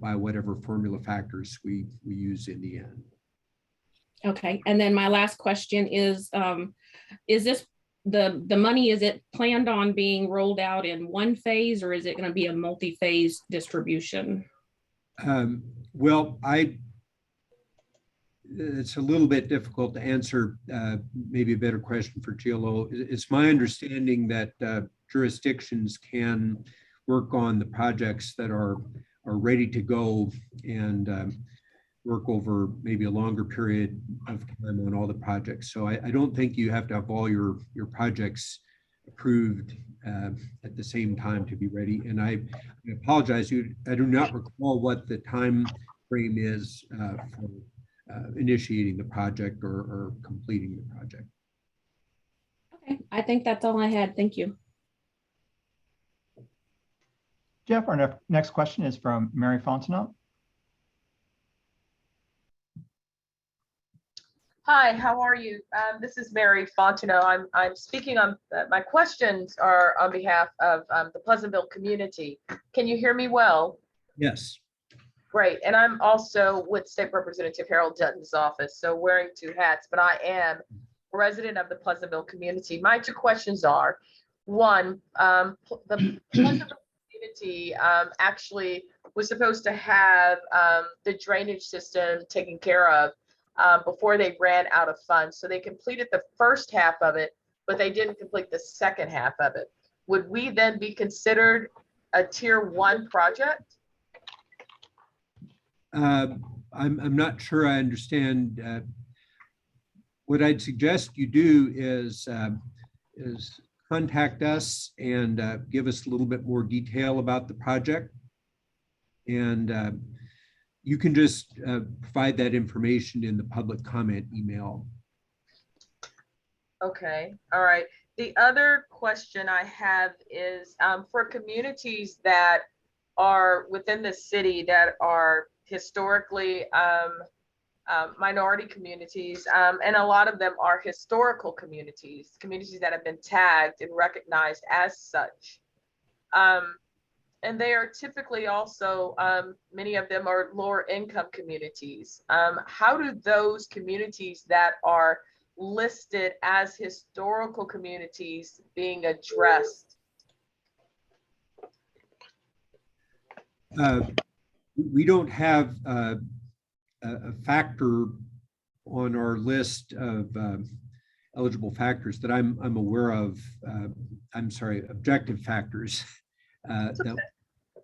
by whatever formula factors we use in the end. Okay, and then my last question is this the money, is it planned on being rolled out in one phase, or is it going to be a multi-phase distribution? Well, it's a little bit difficult to answer, maybe a better question for GLO. It's my understanding that jurisdictions can work on the projects that are ready to go and work over maybe a longer period of time on all the projects. So I don't think you have to have all your projects approved at the same time to be ready. And I apologize, I do not recall what the time frame is for initiating the project or completing the project. Okay, I think that's all I had. Thank you. Jeff, our next question is from Mary Fontenot. Hi, how are you? This is Mary Fontenot. I'm speaking on, my questions are on behalf of the Pleasantville community. Can you hear me well? Yes. Great. And I'm also with State Representative Harold Dutton's office, so wearing two hats, but I am a resident of the Pleasantville community. My two questions are, one, the Pleasantville community actually was supposed to have the drainage system taken care of before they ran out of funds. So they completed the first half of it, but they didn't complete the second half of it. Would we then be considered a tier 1 project? I'm not sure I understand. What I'd suggest you do is contact us and give us a little bit more detail about the project. And you can just provide that information in the public comment email. Okay, all right. The other question I have is for communities that are within the city that are historically minority communities, and a lot of them are historical communities that have been tagged and recognized as such. And they are typically also, many of them are lower income communities. How do those communities that are listed as historical communities being addressed? We don't have a factor on our list of eligible factors that I'm aware of. I'm sorry, objective factors that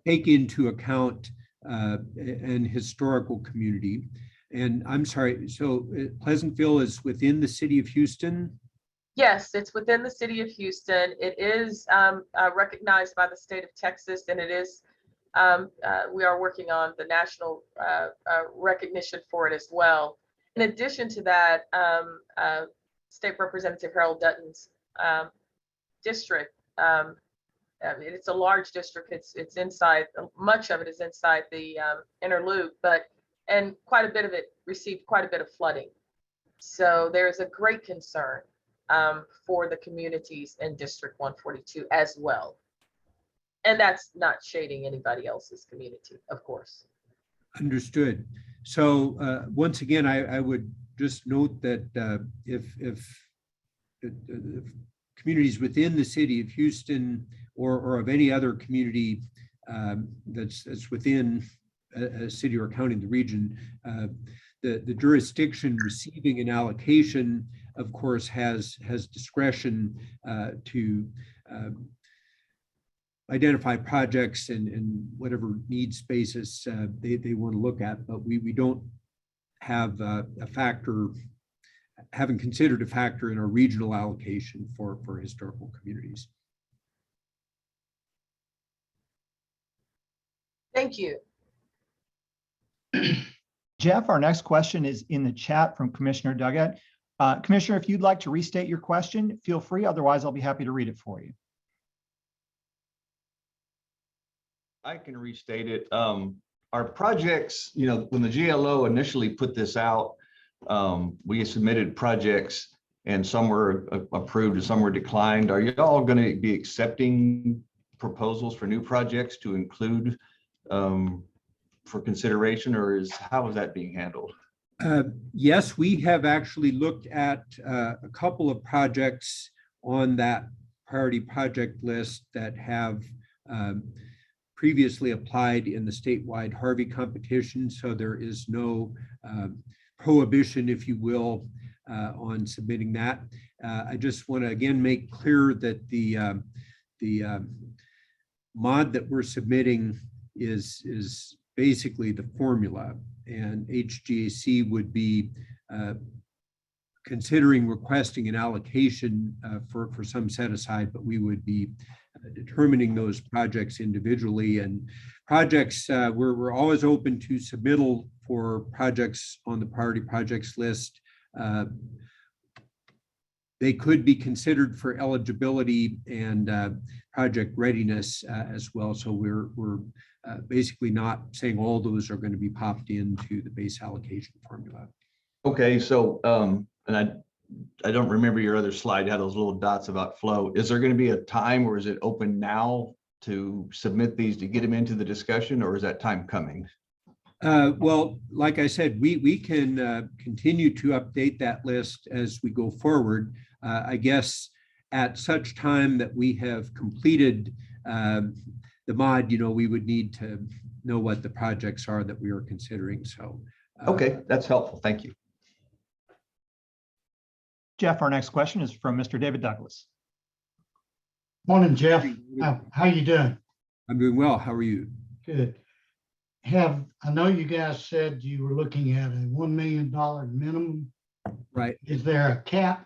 take into account an historical community. And I'm sorry, so Pleasantville is within the city of Houston? Yes, it's within the city of Houston. It is recognized by the state of Texas, and it is, we are working on the national recognition for it as well. In addition to that, State Representative Harold Dutton's district, it's a large district. It's inside, much of it is inside the inner loop, and quite a bit of it received quite a bit of flooding. So there's a great concern for the communities in District 142 as well. And that's not shading anybody else's community, of course. Understood. So once again, I would just note that if communities within the city of Houston or of any other community that's within a city or county in the region, the jurisdiction receiving an allocation, of course, has discretion to identify projects and whatever needs basis they want to look at, but we don't have a factor, haven't considered a factor in our regional allocation for historical communities. Thank you. Jeff, our next question is in the chat from Commissioner Duggett. Commissioner, if you'd like to restate your question, feel free. Otherwise, I'll be happy to read it for you. I can restate it. Our projects, when the GLO initially put this out, we submitted projects and some were approved and some were declined. Are you all going to be accepting proposals for new projects to include for consideration, or how is that being handled? Yes, we have actually looked at a couple of projects on that priority project list that have previously applied in the statewide Harvey competition. So there is no prohibition, if you will, on submitting that. I just want to again make clear that the mod that we're submitting is basically the formula, and H-GAC would be considering requesting an allocation for some set aside, but we would be determining those projects individually. And projects, we're always open to submittal for projects on the priority projects list. They could be considered for eligibility and project readiness as well. So we're basically not saying all those are going to be popped into the base allocation formula. Okay, so and I don't remember your other slide had those little dots about flow. Is there going to be a time, or is it open now to submit these to get them into the discussion, or is that time coming? Well, like I said, we can continue to update that list as we go forward. I guess at such time that we have completed the mod, we would need to know what the projects are that we are considering. So, okay, that's helpful. Thank you. Jeff, our next question is from Mr. David Douglas. Morning, Jeff. How you doing? I'm doing well. How are you? Good. I know you guys said you were looking at a $1 million minimum. Right. Is there a cap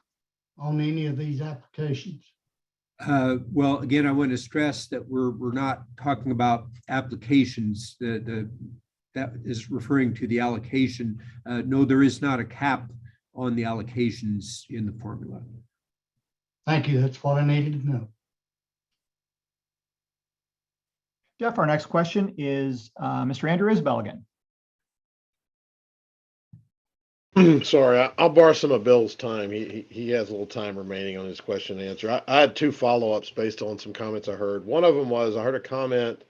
on any of these applications? Well, again, I want to stress that we're not talking about applications. That is referring to the allocation. No, there is not a cap on the allocations in the formula. Thank you. That's what I needed to know. Jeff, our next question is Mr. Andrew Isbell again. Sorry, I'll borrow some of Bill's time. He has a little time remaining on his question and answer. I had two follow-ups based on some comments I heard. One of them was I heard a comment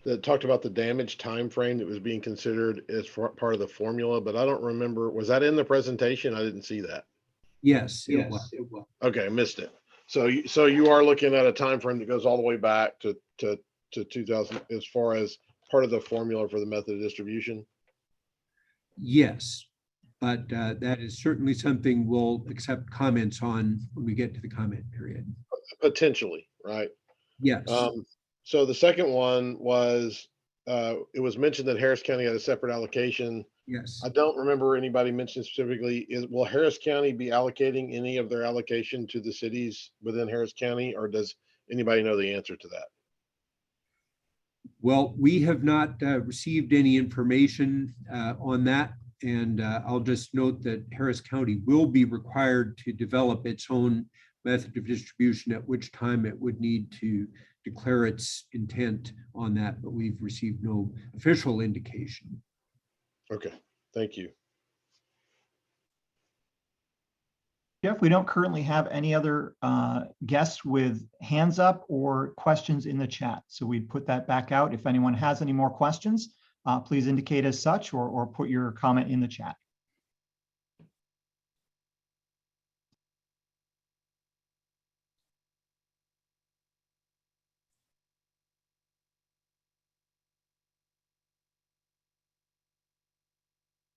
that talked about the damage time frame that was being considered as part of the formula, but I don't remember. Was that in the presentation? I didn't see that. Yes, it was. Okay, I missed it. So you are looking at a time frame that goes all the way back to 2000 as far as part of the formula for the method of distribution? Yes, but that is certainly something we'll accept comments on when we get to the comment period. Potentially, right? Yes. So the second one was, it was mentioned that Harris County had a separate allocation. Yes. I don't remember anybody mentioning specifically, will Harris County be allocating any of their allocation to the cities within Harris County, or does anybody know the answer to that? Well, we have not received any information on that. And I'll just note that Harris County will be required to develop its own method of distribution, at which time it would need to declare its intent on that, but we've received no official indication. Okay, thank you. Jeff, we don't currently have any other guests with hands up or questions in the chat. So we put that back out. If anyone has any more questions, please indicate as such or put your comment in the chat.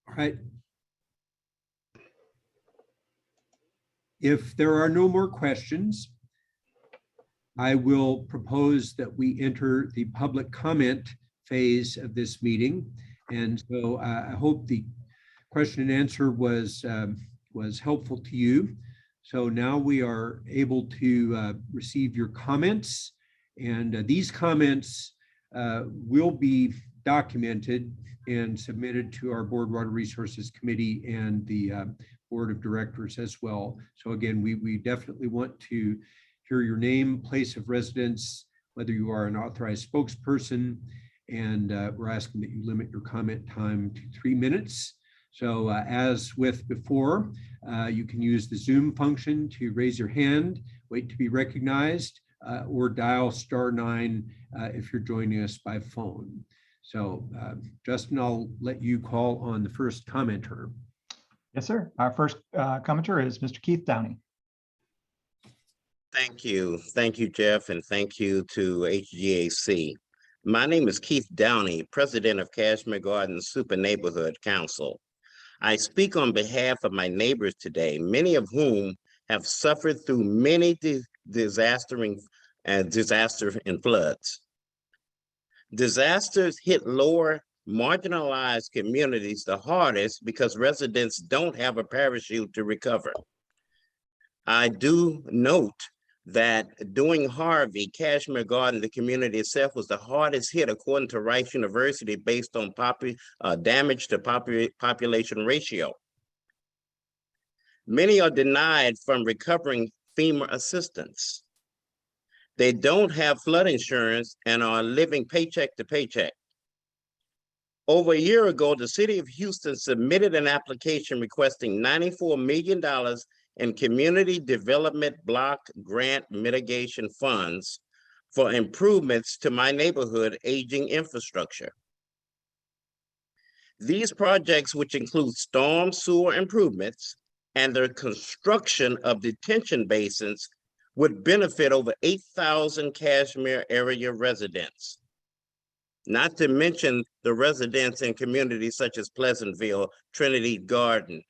All right. If there are no more questions, I will propose that we enter the public comment phase of this meeting. And so I hope the question and answer was helpful to you. So now we are able to receive your comments, and these comments will be documented and submitted to our Board Water Resources Committee and the Board of Directors as well. So again, we definitely want to hear your name, place of residence, whether you are an authorized spokesperson, and we're asking that you limit your comment time to 3 minutes. So as with before, you can use the Zoom function to raise your hand, wait to be recognized, or dial *9 if you're joining us by phone. So Justin, I'll let you call on the first commenter. Yes, sir. Our first commenter is Mr. Keith Downey. Thank you. Thank you, Jeff, and thank you to H-GAC. My name is Keith Downey, president of Kashmir Gardens Super Neighborhood Council. I speak on behalf of my neighbors today, many of whom have suffered through many disasters and floods. Disasters hit lower marginalized communities the hardest because residents don't have a parachute to recover. I do note that during Harvey, Kashmir Garden, the community itself, was the hardest hit according to Rice University based on damage to population ratio. Many are denied from recovering FEMA assistance. They don't have flood insurance and are living paycheck to paycheck. Over a year ago, the city of Houston submitted an application requesting $94 million in community development block grant mitigation funds for improvements to my neighborhood aging infrastructure. These projects, which include storm sewer improvements and the construction of detention basins, would benefit over 8,000 Kashmir area residents. Not to mention the residents in communities such as Pleasantville, Trinity Garden,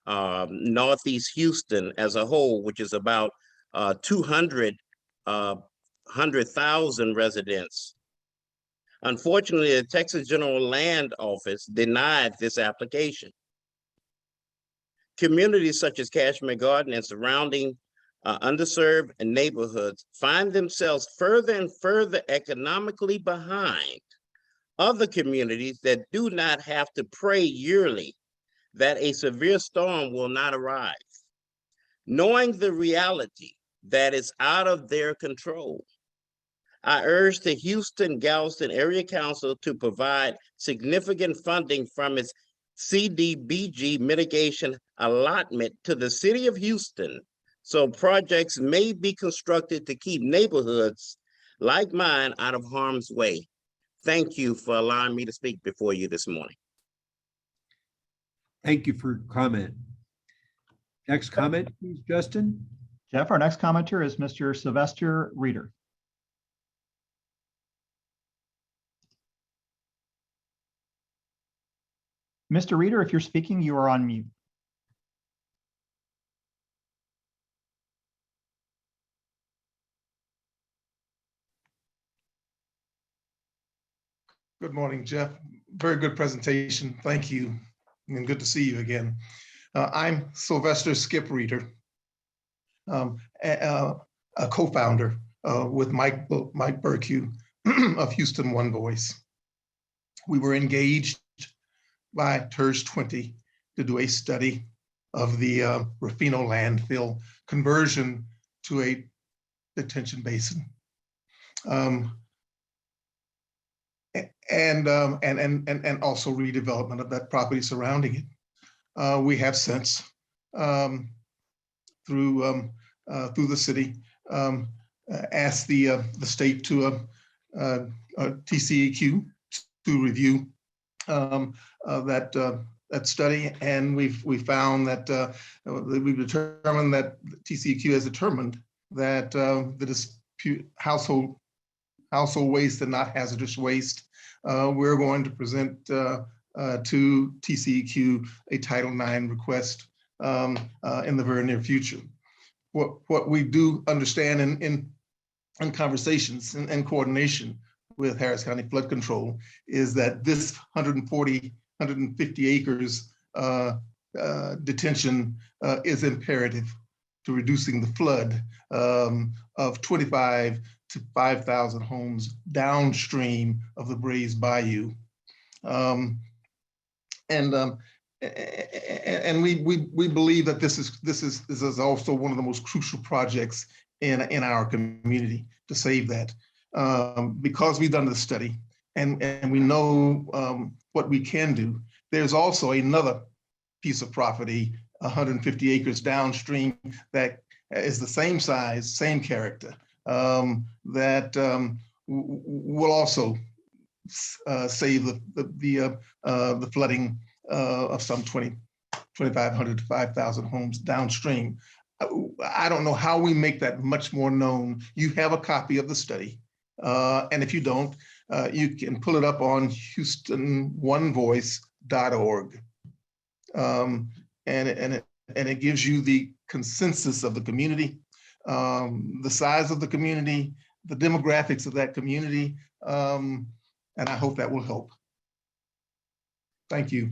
Northeast Houston as a whole, which is about 100,000 residents. Unfortunately, the Texas General Land Office denied this application. Communities such as Kashmir Garden and surrounding underserved neighborhoods find themselves further and further economically behind other communities that do not have to pray yearly that a severe storm will not arrive. Knowing the reality that is out of their control, I urge the Houston-Galveston Area Council to provide significant funding from its CDBG mitigation allotment to the city of Houston so projects may be constructed to keep neighborhoods like mine out of harm's way. Thank you for allowing me to speak before you this morning. Thank you for your comment. Next comment, please, Justin. Jeff, our next commenter is Mr. Sylvester Reeder. Mr. Reeder, if you're speaking, you are on mute. Good morning, Jeff. Very good presentation. Thank you. And good to see you again. I'm Sylvester Skip Reeder, a co-founder with Mike Burkew of Houston One Voice. We were engaged by TERS 20 to do a study of the Rufino landfill conversion to a detention basin. And also redevelopment of that property surrounding it. We have since, through the city, asked the state to TCEQ to review that study, and we found that we've determined that TCEQ has determined that the dispute household waste and not hazardous waste. We're going to present to TCEQ a Title IX request in the very near future. What we do understand in conversations and coordination with Harris County Flood Control is that this 150 acres detention is imperative to reducing the flood of 25 to 5,000 homes downstream of the Brays Bayou. And we believe that this is also one of the most crucial projects in our community to save that. because we've done the study and we know what we can do, there's also another piece of property, 150 acres downstream, that is the same size, same character, that will also save the flooding of some 2,500 to 5,000 homes downstream. I don't know how we make that much more known. You have a copy of the study. And if you don't, you can pull it up on HoustonOneVoice.org. And it gives you the consensus of the community, the size of the community, the demographics of that community. And I hope that will help. Thank you.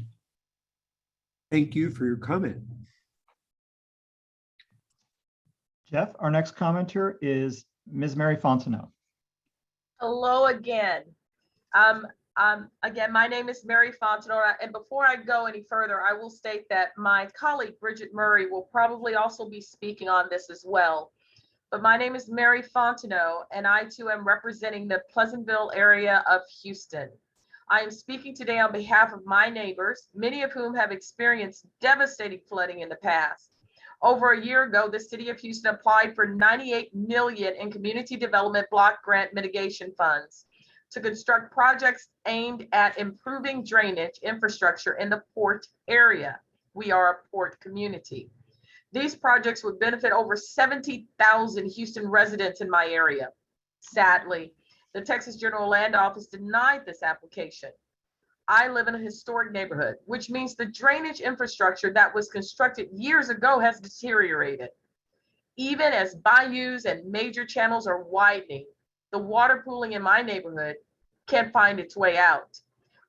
Thank you for your comment. Jeff, our next commenter is Ms. Mary Fontenot. Hello again. Again, my name is Mary Fontenot, and before I go any further, I will state that my colleague Bridget Murray will probably also be speaking on this as well. But my name is Mary Fontenot, and I too am representing the Pleasantville area of Houston. I am speaking today on behalf of my neighbors, many of whom have experienced devastating flooding in the past. Over a year ago, the city of Houston applied for $98 million in community development block grant mitigation funds to construct projects aimed at improving drainage infrastructure in the port area. We are a port community. These projects would benefit over 70,000 Houston residents in my area. Sadly, the Texas General Land Office denied this application. I live in a historic neighborhood, which means the drainage infrastructure that was constructed years ago has deteriorated. Even as bayous and major channels are widening, the water pooling in my neighborhood can't find its way out.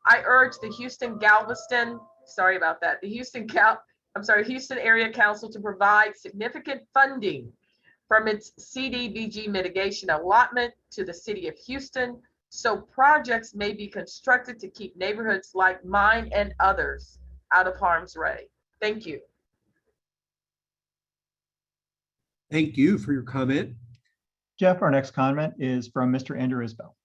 I urge the Houston-Galveston, sorry about that, the Houston Area Council to provide significant funding from its CDBG mitigation allotment to the city of Houston, so projects may be constructed to keep neighborhoods like mine and others out of harm's way. Thank you. Thank you for your comment. Jeff, our next comment is from Mr. Andrew Isbell.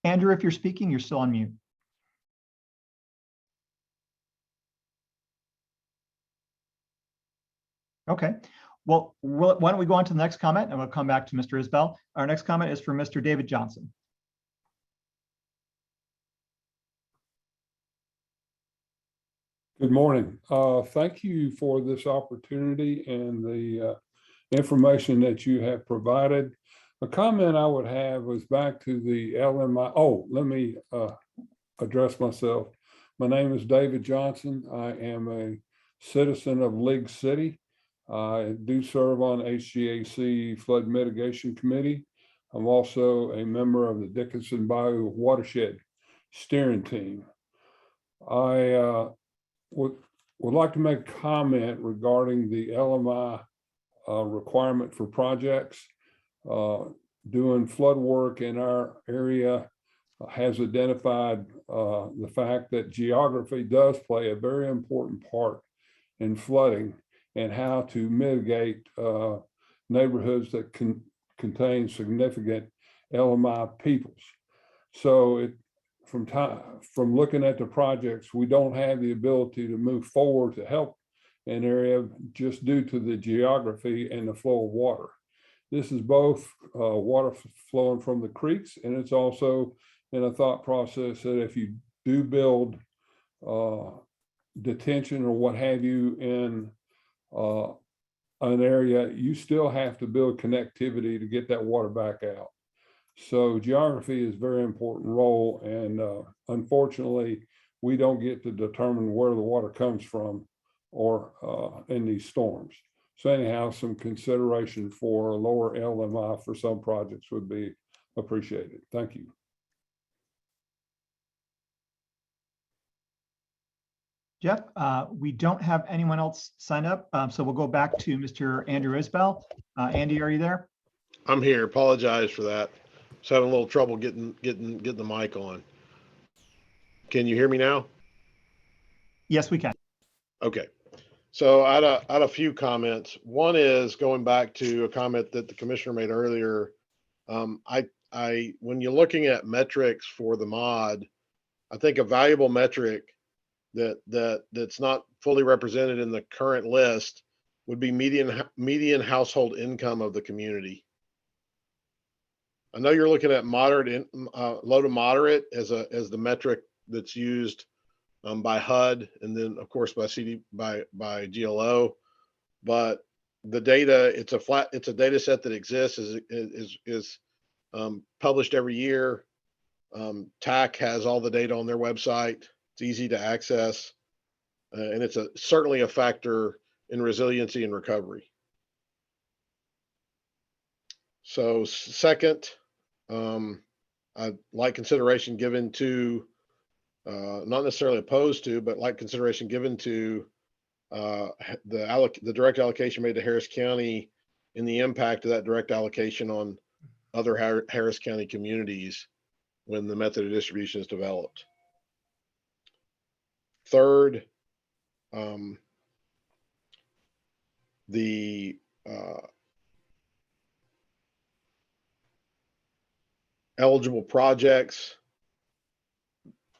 Andrew, if you're speaking, you're still on mute. Okay, well, why don't we go on to the next comment and we'll come back to Mr. Isbell. Our next comment is from Mr. David Johnson. Good morning. Thank you for this opportunity and the information that you have provided. A comment I would have was back to the LMI. Oh, let me address myself. My name is David Johnson. I am a citizen of League City. I do serve on H-GAC Flood Mitigation Committee. I'm also a member of the Dickinson Bayou Watershed Steering Team. I would like to make a comment regarding the LMI requirement for projects. Doing flood work in our area has identified the fact that geography does play a very important part in flooding and how to mitigate neighborhoods that contain significant LMI peoples. So from looking at the projects, we don't have the ability to move forward to help an area just due to the geography and the flow of water. This is both water flowing from the creeks, and it's also in a thought process that if you do build detention or what have you in an area, you still have to build connectivity to get that water back out. So geography is a very important role, and unfortunately, we don't get to determine where the water comes from or in these storms. So anyhow, some consideration for lower LMI for some projects would be appreciated. Thank you. Jeff, we don't have anyone else sign up, so we'll go back to Mr. Andrew Isbell. Andy, are you there? I'm here. Apologize for that. Just having a little trouble getting the mic on. Can you hear me now? Yes, we can. Okay. So I had a few comments. One is going back to a comment that the commissioner made earlier. When you're looking at metrics for the mod, I think a valuable metric that's not fully represented in the current list would be median household income of the community. I know you're looking at low to moderate as the metric that's used by HUD, and then of course by GLO, but the data, it's a data set that exists, is published every year. TAC has all the data on their website. It's easy to access, and it's certainly a factor in resiliency and recovery. So second, I'd like consideration given to, not necessarily opposed to, but like consideration given to the direct allocation made to Harris County and the impact of that direct allocation on other Harris County communities when the method of distribution is developed. Third, the eligible projects.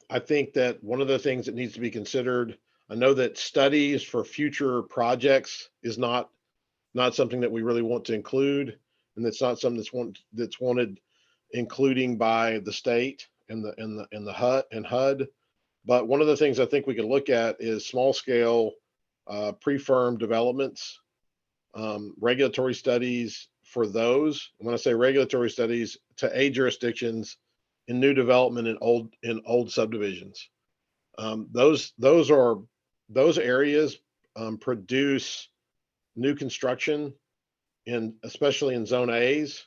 I think that one of the things that needs to be considered, I know that studies for future projects is not something that we really want to include, and that's not something that's wanted including by the state and the HUD. But one of the things I think we could look at is small scale pre-firm developments, regulatory studies for those. When I say regulatory studies, to aid jurisdictions in new development in old subdivisions. Those areas produce new construction especially in zone A's.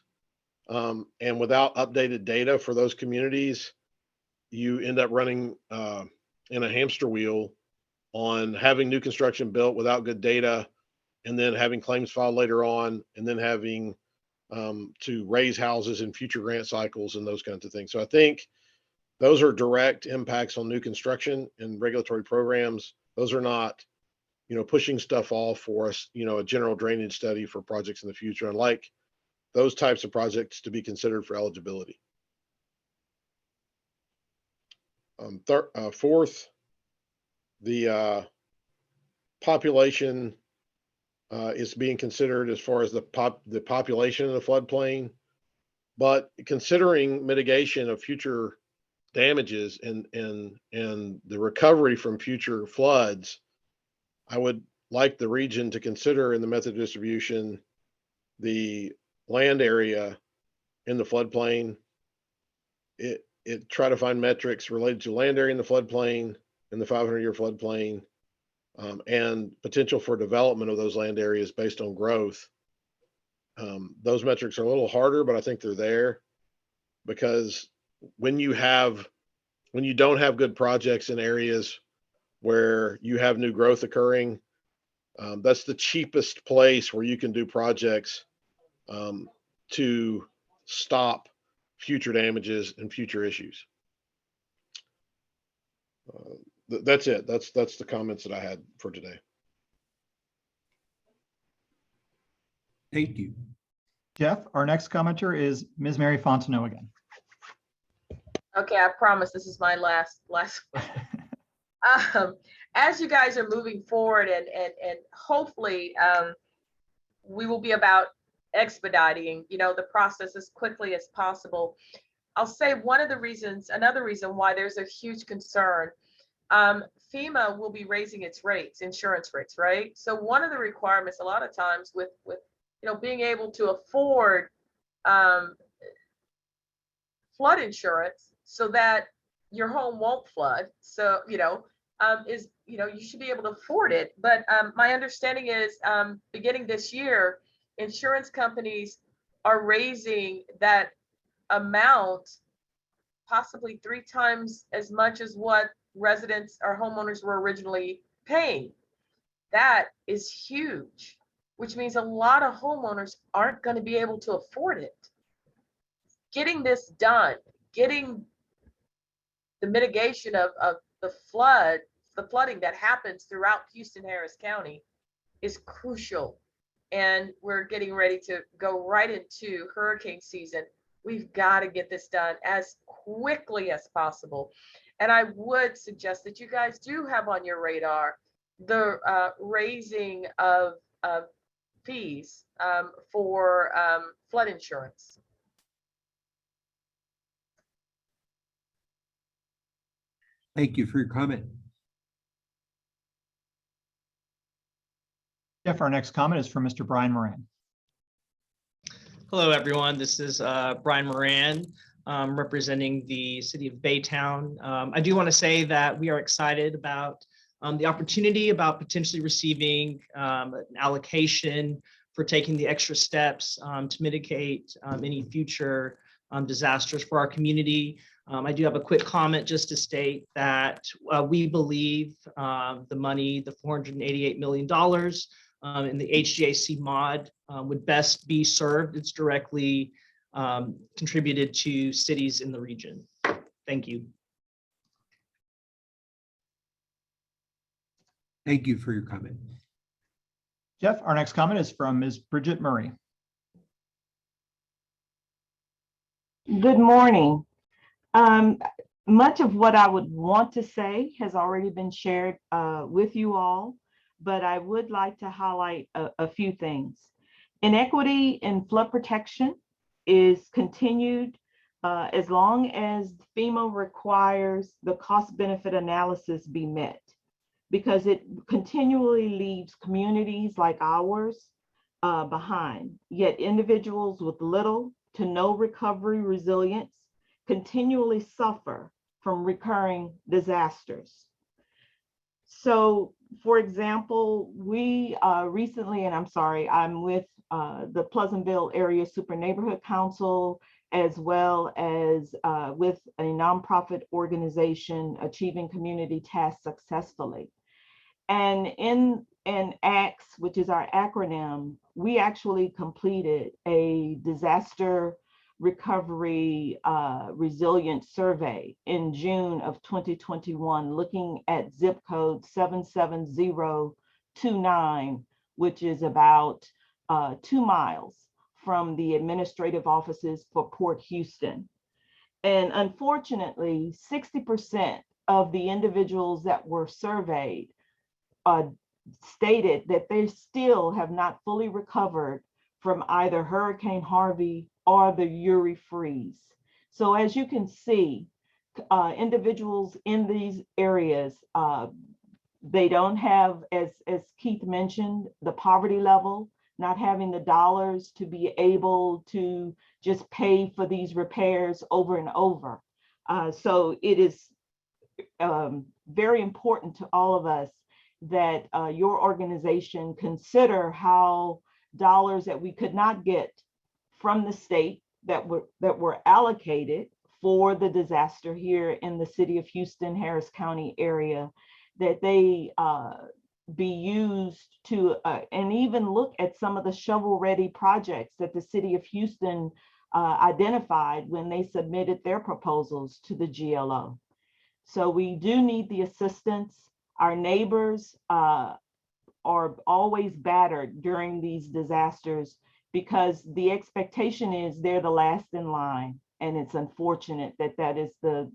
And without updated data for those communities, you end up running in a hamster wheel on having new construction built without good data, and then having claims filed later on, and then having to raise houses in future grant cycles and those kinds of things. So I think those are direct impacts on new construction and regulatory programs. Those are not, pushing stuff off for us, a general drainage study for projects in the future. And like those types of projects to be considered for eligibility. Fourth, the population is being considered as far as the population in the floodplain, but considering mitigation of future damages and the recovery from future floods, I would like the region to consider in the method of distribution the land area in the floodplain. It try to find metrics related to land area in the floodplain, in the 500-year floodplain, and potential for development of those land areas based on growth. Those metrics are a little harder, but I think they're there because when you don't have good projects in areas where you have new growth occurring, that's the cheapest place where you can do projects to stop future damages and future issues. That's it. That's the comments that I had for today. Thank you. Jeff, our next commenter is Ms. Mary Fontenot again. Okay, I promise this is my last one. As you guys are moving forward and hopefully we will be about expediting, the process as quickly as possible. I'll say another reason why there's a huge concern. FEMA will be raising its rates, insurance rates, right? So one of the requirements a lot of times with being able to afford flood insurance so that your home won't flood. So, you should be able to afford it. But my understanding is beginning this year, insurance companies are raising that amount possibly 3 times as much as what residents or homeowners were originally paying. That is huge, which means a lot of homeowners aren't going to be able to afford it. Getting this done, getting the mitigation of the flood the flooding that happens throughout Houston-Harris County is crucial. And we're getting ready to go right into hurricane season. We've got to get this done as quickly as possible. And I would suggest that you guys do have on your radar the raising of fees for flood insurance. Thank you for your comment. Jeff, our next comment is from Mr. Brian Moran. Hello, everyone. This is Brian Moran, representing the city of Baytown. I do want to say that we are excited about the opportunity about potentially receiving an allocation for taking the extra steps to mitigate any future disasters for our community. I do have a quick comment just to state that we believe the money, the $488 million in the H-GAC mod would best be served. It's directly contributed to cities in the region. Thank you. Thank you for your comment. Jeff, our next comment is from Ms. Bridget Murray. Good morning. Much of what I would want to say has already been shared with you all, but I would like to highlight a few things. Inequity in flood protection is continued as long as FEMA requires the cost-benefit analysis be met, because it continually leaves communities like ours behind. Yet individuals with little to no recovery resilience continually suffer from recurring disasters. So, for example, we recently, and I'm with the Pleasantville Area Super Neighborhood Council, as well as with a nonprofit organization, Achieving Community Tasks Successfully. And in ACTS, which is our acronym, we actually completed a disaster recovery resilience survey in June of 2021, looking at zip code 77029, which is about 2 miles from the administrative offices for Port Houston. And unfortunately, 60% of the individuals that were surveyed stated that they still have not fully recovered from either Hurricane Harvey or the Uri freeze. So as you can see, individuals in these areas, they don't have, as Keith mentioned, the poverty level, not having the dollars to be able to just pay for these repairs over and over. So it is very important to all of us that your organization consider how dollars that we could not get from the state that were allocated for the disaster here in the city of Houston, Harris County area, that they be used to, and even look at some of the shovel-ready projects that the city of Houston identified when they submitted their proposals to the GLO. So we do need the assistance. Our neighbors are always battered during these disasters because the expectation is they're the last in line. And it's unfortunate that that is the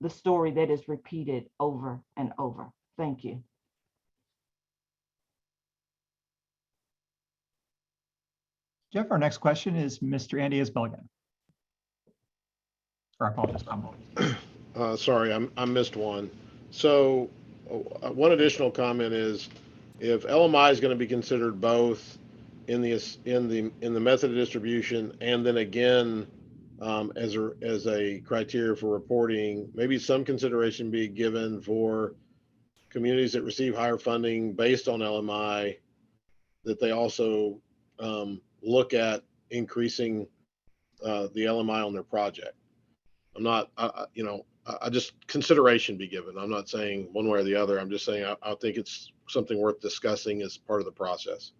story that is repeated over and over. Thank you. Jeff, our next question is Mr. Andy Isbelligan. Or I apologize. Sorry, I missed one. So one additional comment is, if LMI is going to be considered both in the method of distribution and then again as a criteria for reporting, maybe some consideration be given for communities that receive higher funding based on LMI, that they also look at increasing the LMI on their project. I'm not, I just consideration be given. I'm not saying one way or the other. I'm just saying I think it's something worth discussing as part of the process.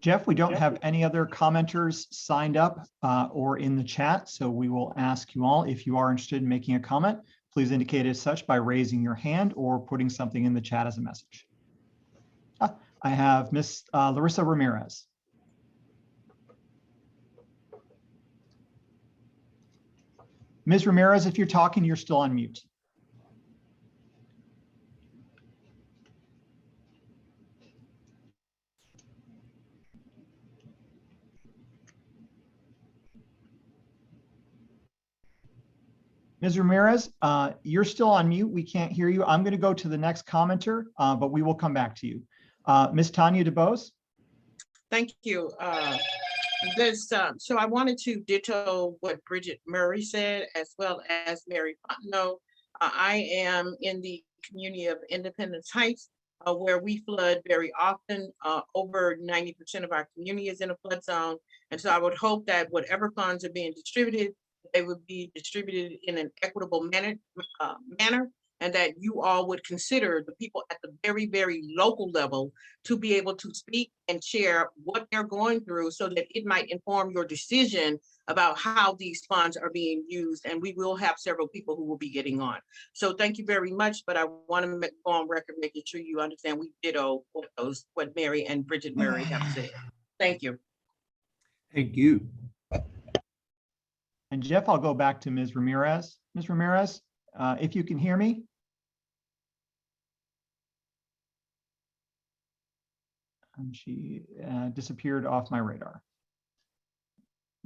Jeff, we don't have any other commenters signed up or in the chat, so we will ask you all, if you are interested in making a comment, please indicate as such by raising your hand or putting something in the chat as a message. I have Miss Larissa Ramirez. Ms. Ramirez, if you're talking, you're still on mute. Ms. Ramirez, you're still on mute. We can't hear you. I'm going to go to the next commenter, but we will come back to you. Ms. Tanya DeBose. Thank you. So I wanted to ditto what Bridget Murray said, as well as Mary Fontenot. I am in the community of Independence Heights, where we flood very often. Over 90% of our community is in a flood zone. And so I would hope that whatever funds are being distributed, they would be distributed in an equitable manner, and that you all would consider the people at the very, very local level to be able to speak and share what they're going through, so that it might inform your decision about how these funds are being used. And we will have several people who will be getting on. So thank you very much, but I want to go on record making sure you understand we ditto what Mary and Bridget Murray have said. Thank you. Thank you. And Jeff, I'll go back to Ms. Ramirez. Ms. Ramirez, if you can hear me. And she disappeared off my radar.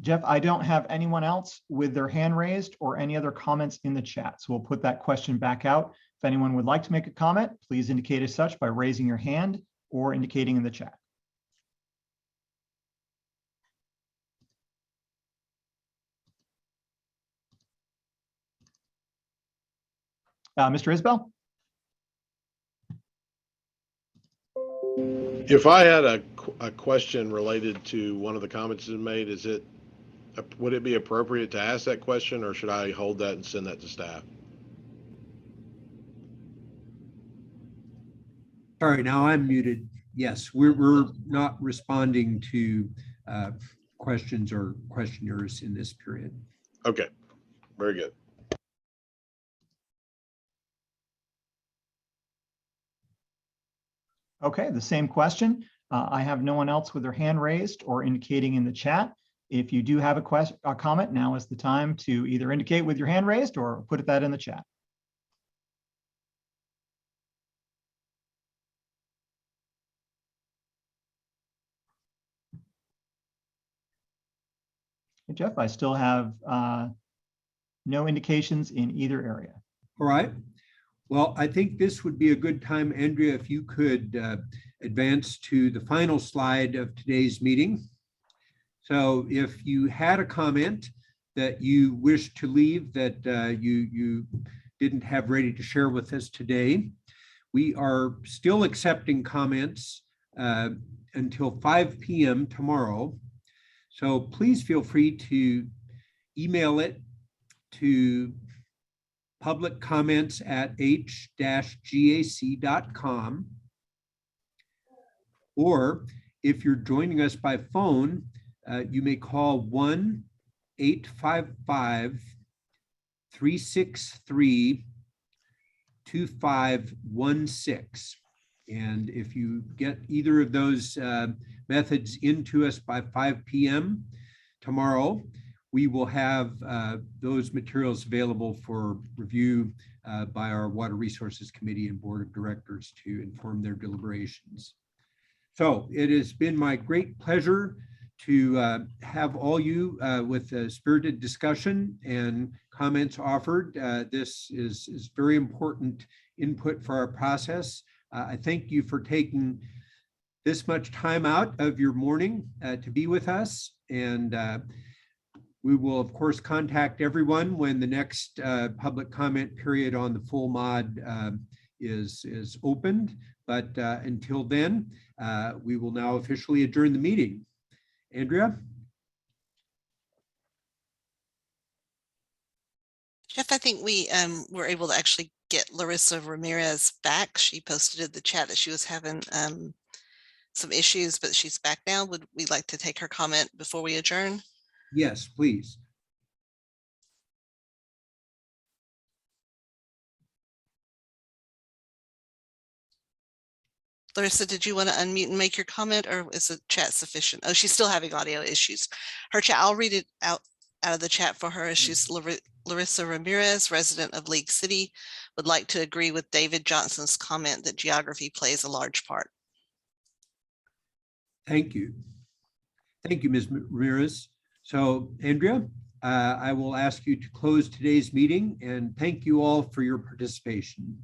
Jeff, I don't have anyone else with their hand raised or any other comments in the chat. So we'll put that question back out. If anyone would like to make a comment, please indicate as such by raising your hand or indicating in the chat. Mr. Isbell? If I had a question related to one of the comments that made, would it be appropriate to ask that question, or should I hold that and send that to staff? Sorry, now I'm muted. Yes, we're not responding to questions or questioners in this period. Okay, very good. Okay, the same question. I have no one else with their hand raised or indicating in the chat. If you do have a comment, now is the time to either indicate with your hand raised or put that in the chat. Hey, Jeff, I still have no indications in either area. All right. Well, I think this would be a good time, Andrea, if you could advance to the final slide of today's meeting. So if you had a comment that you wish to leave that you didn't have ready to share with us today, we are still accepting comments until 5 p.m. tomorrow. So please feel free to email it to public comments at h-gac.com. Or if you're joining us by phone, you may call 1-855-363-2516. And if you get either of those methods into us by 5 p.m. tomorrow, we will have those materials available for review by our Water Resources Committee and Board of Directors to inform their deliberations. So it has been my great pleasure to have all you with a spirited discussion and comments offered. This is very important input for our process. I thank you for taking this much time out of your morning to be with us. And we will, of course, contact everyone when the next public comment period on the full mod is opened. But until then, we will now officially adjourn the meeting. Andrea? Jeff, I think we were able to actually get Larissa Ramirez back. She posted in the chat that she was having some issues, but she's back now. Would we like to take her comment before we adjourn? Yes, please. Larissa, did you want to unmute and make your comment, or is the chat sufficient? Oh, she's still having audio issues. Her chat, I'll read it out of the chat for her. She's Larissa Ramirez, resident of League City, would like to agree with David Johnson's comment that geography plays a large part. Thank you. Thank you, Ms. Ramirez. So Andrea, I will ask you to close today's meeting and thank you all for your participation.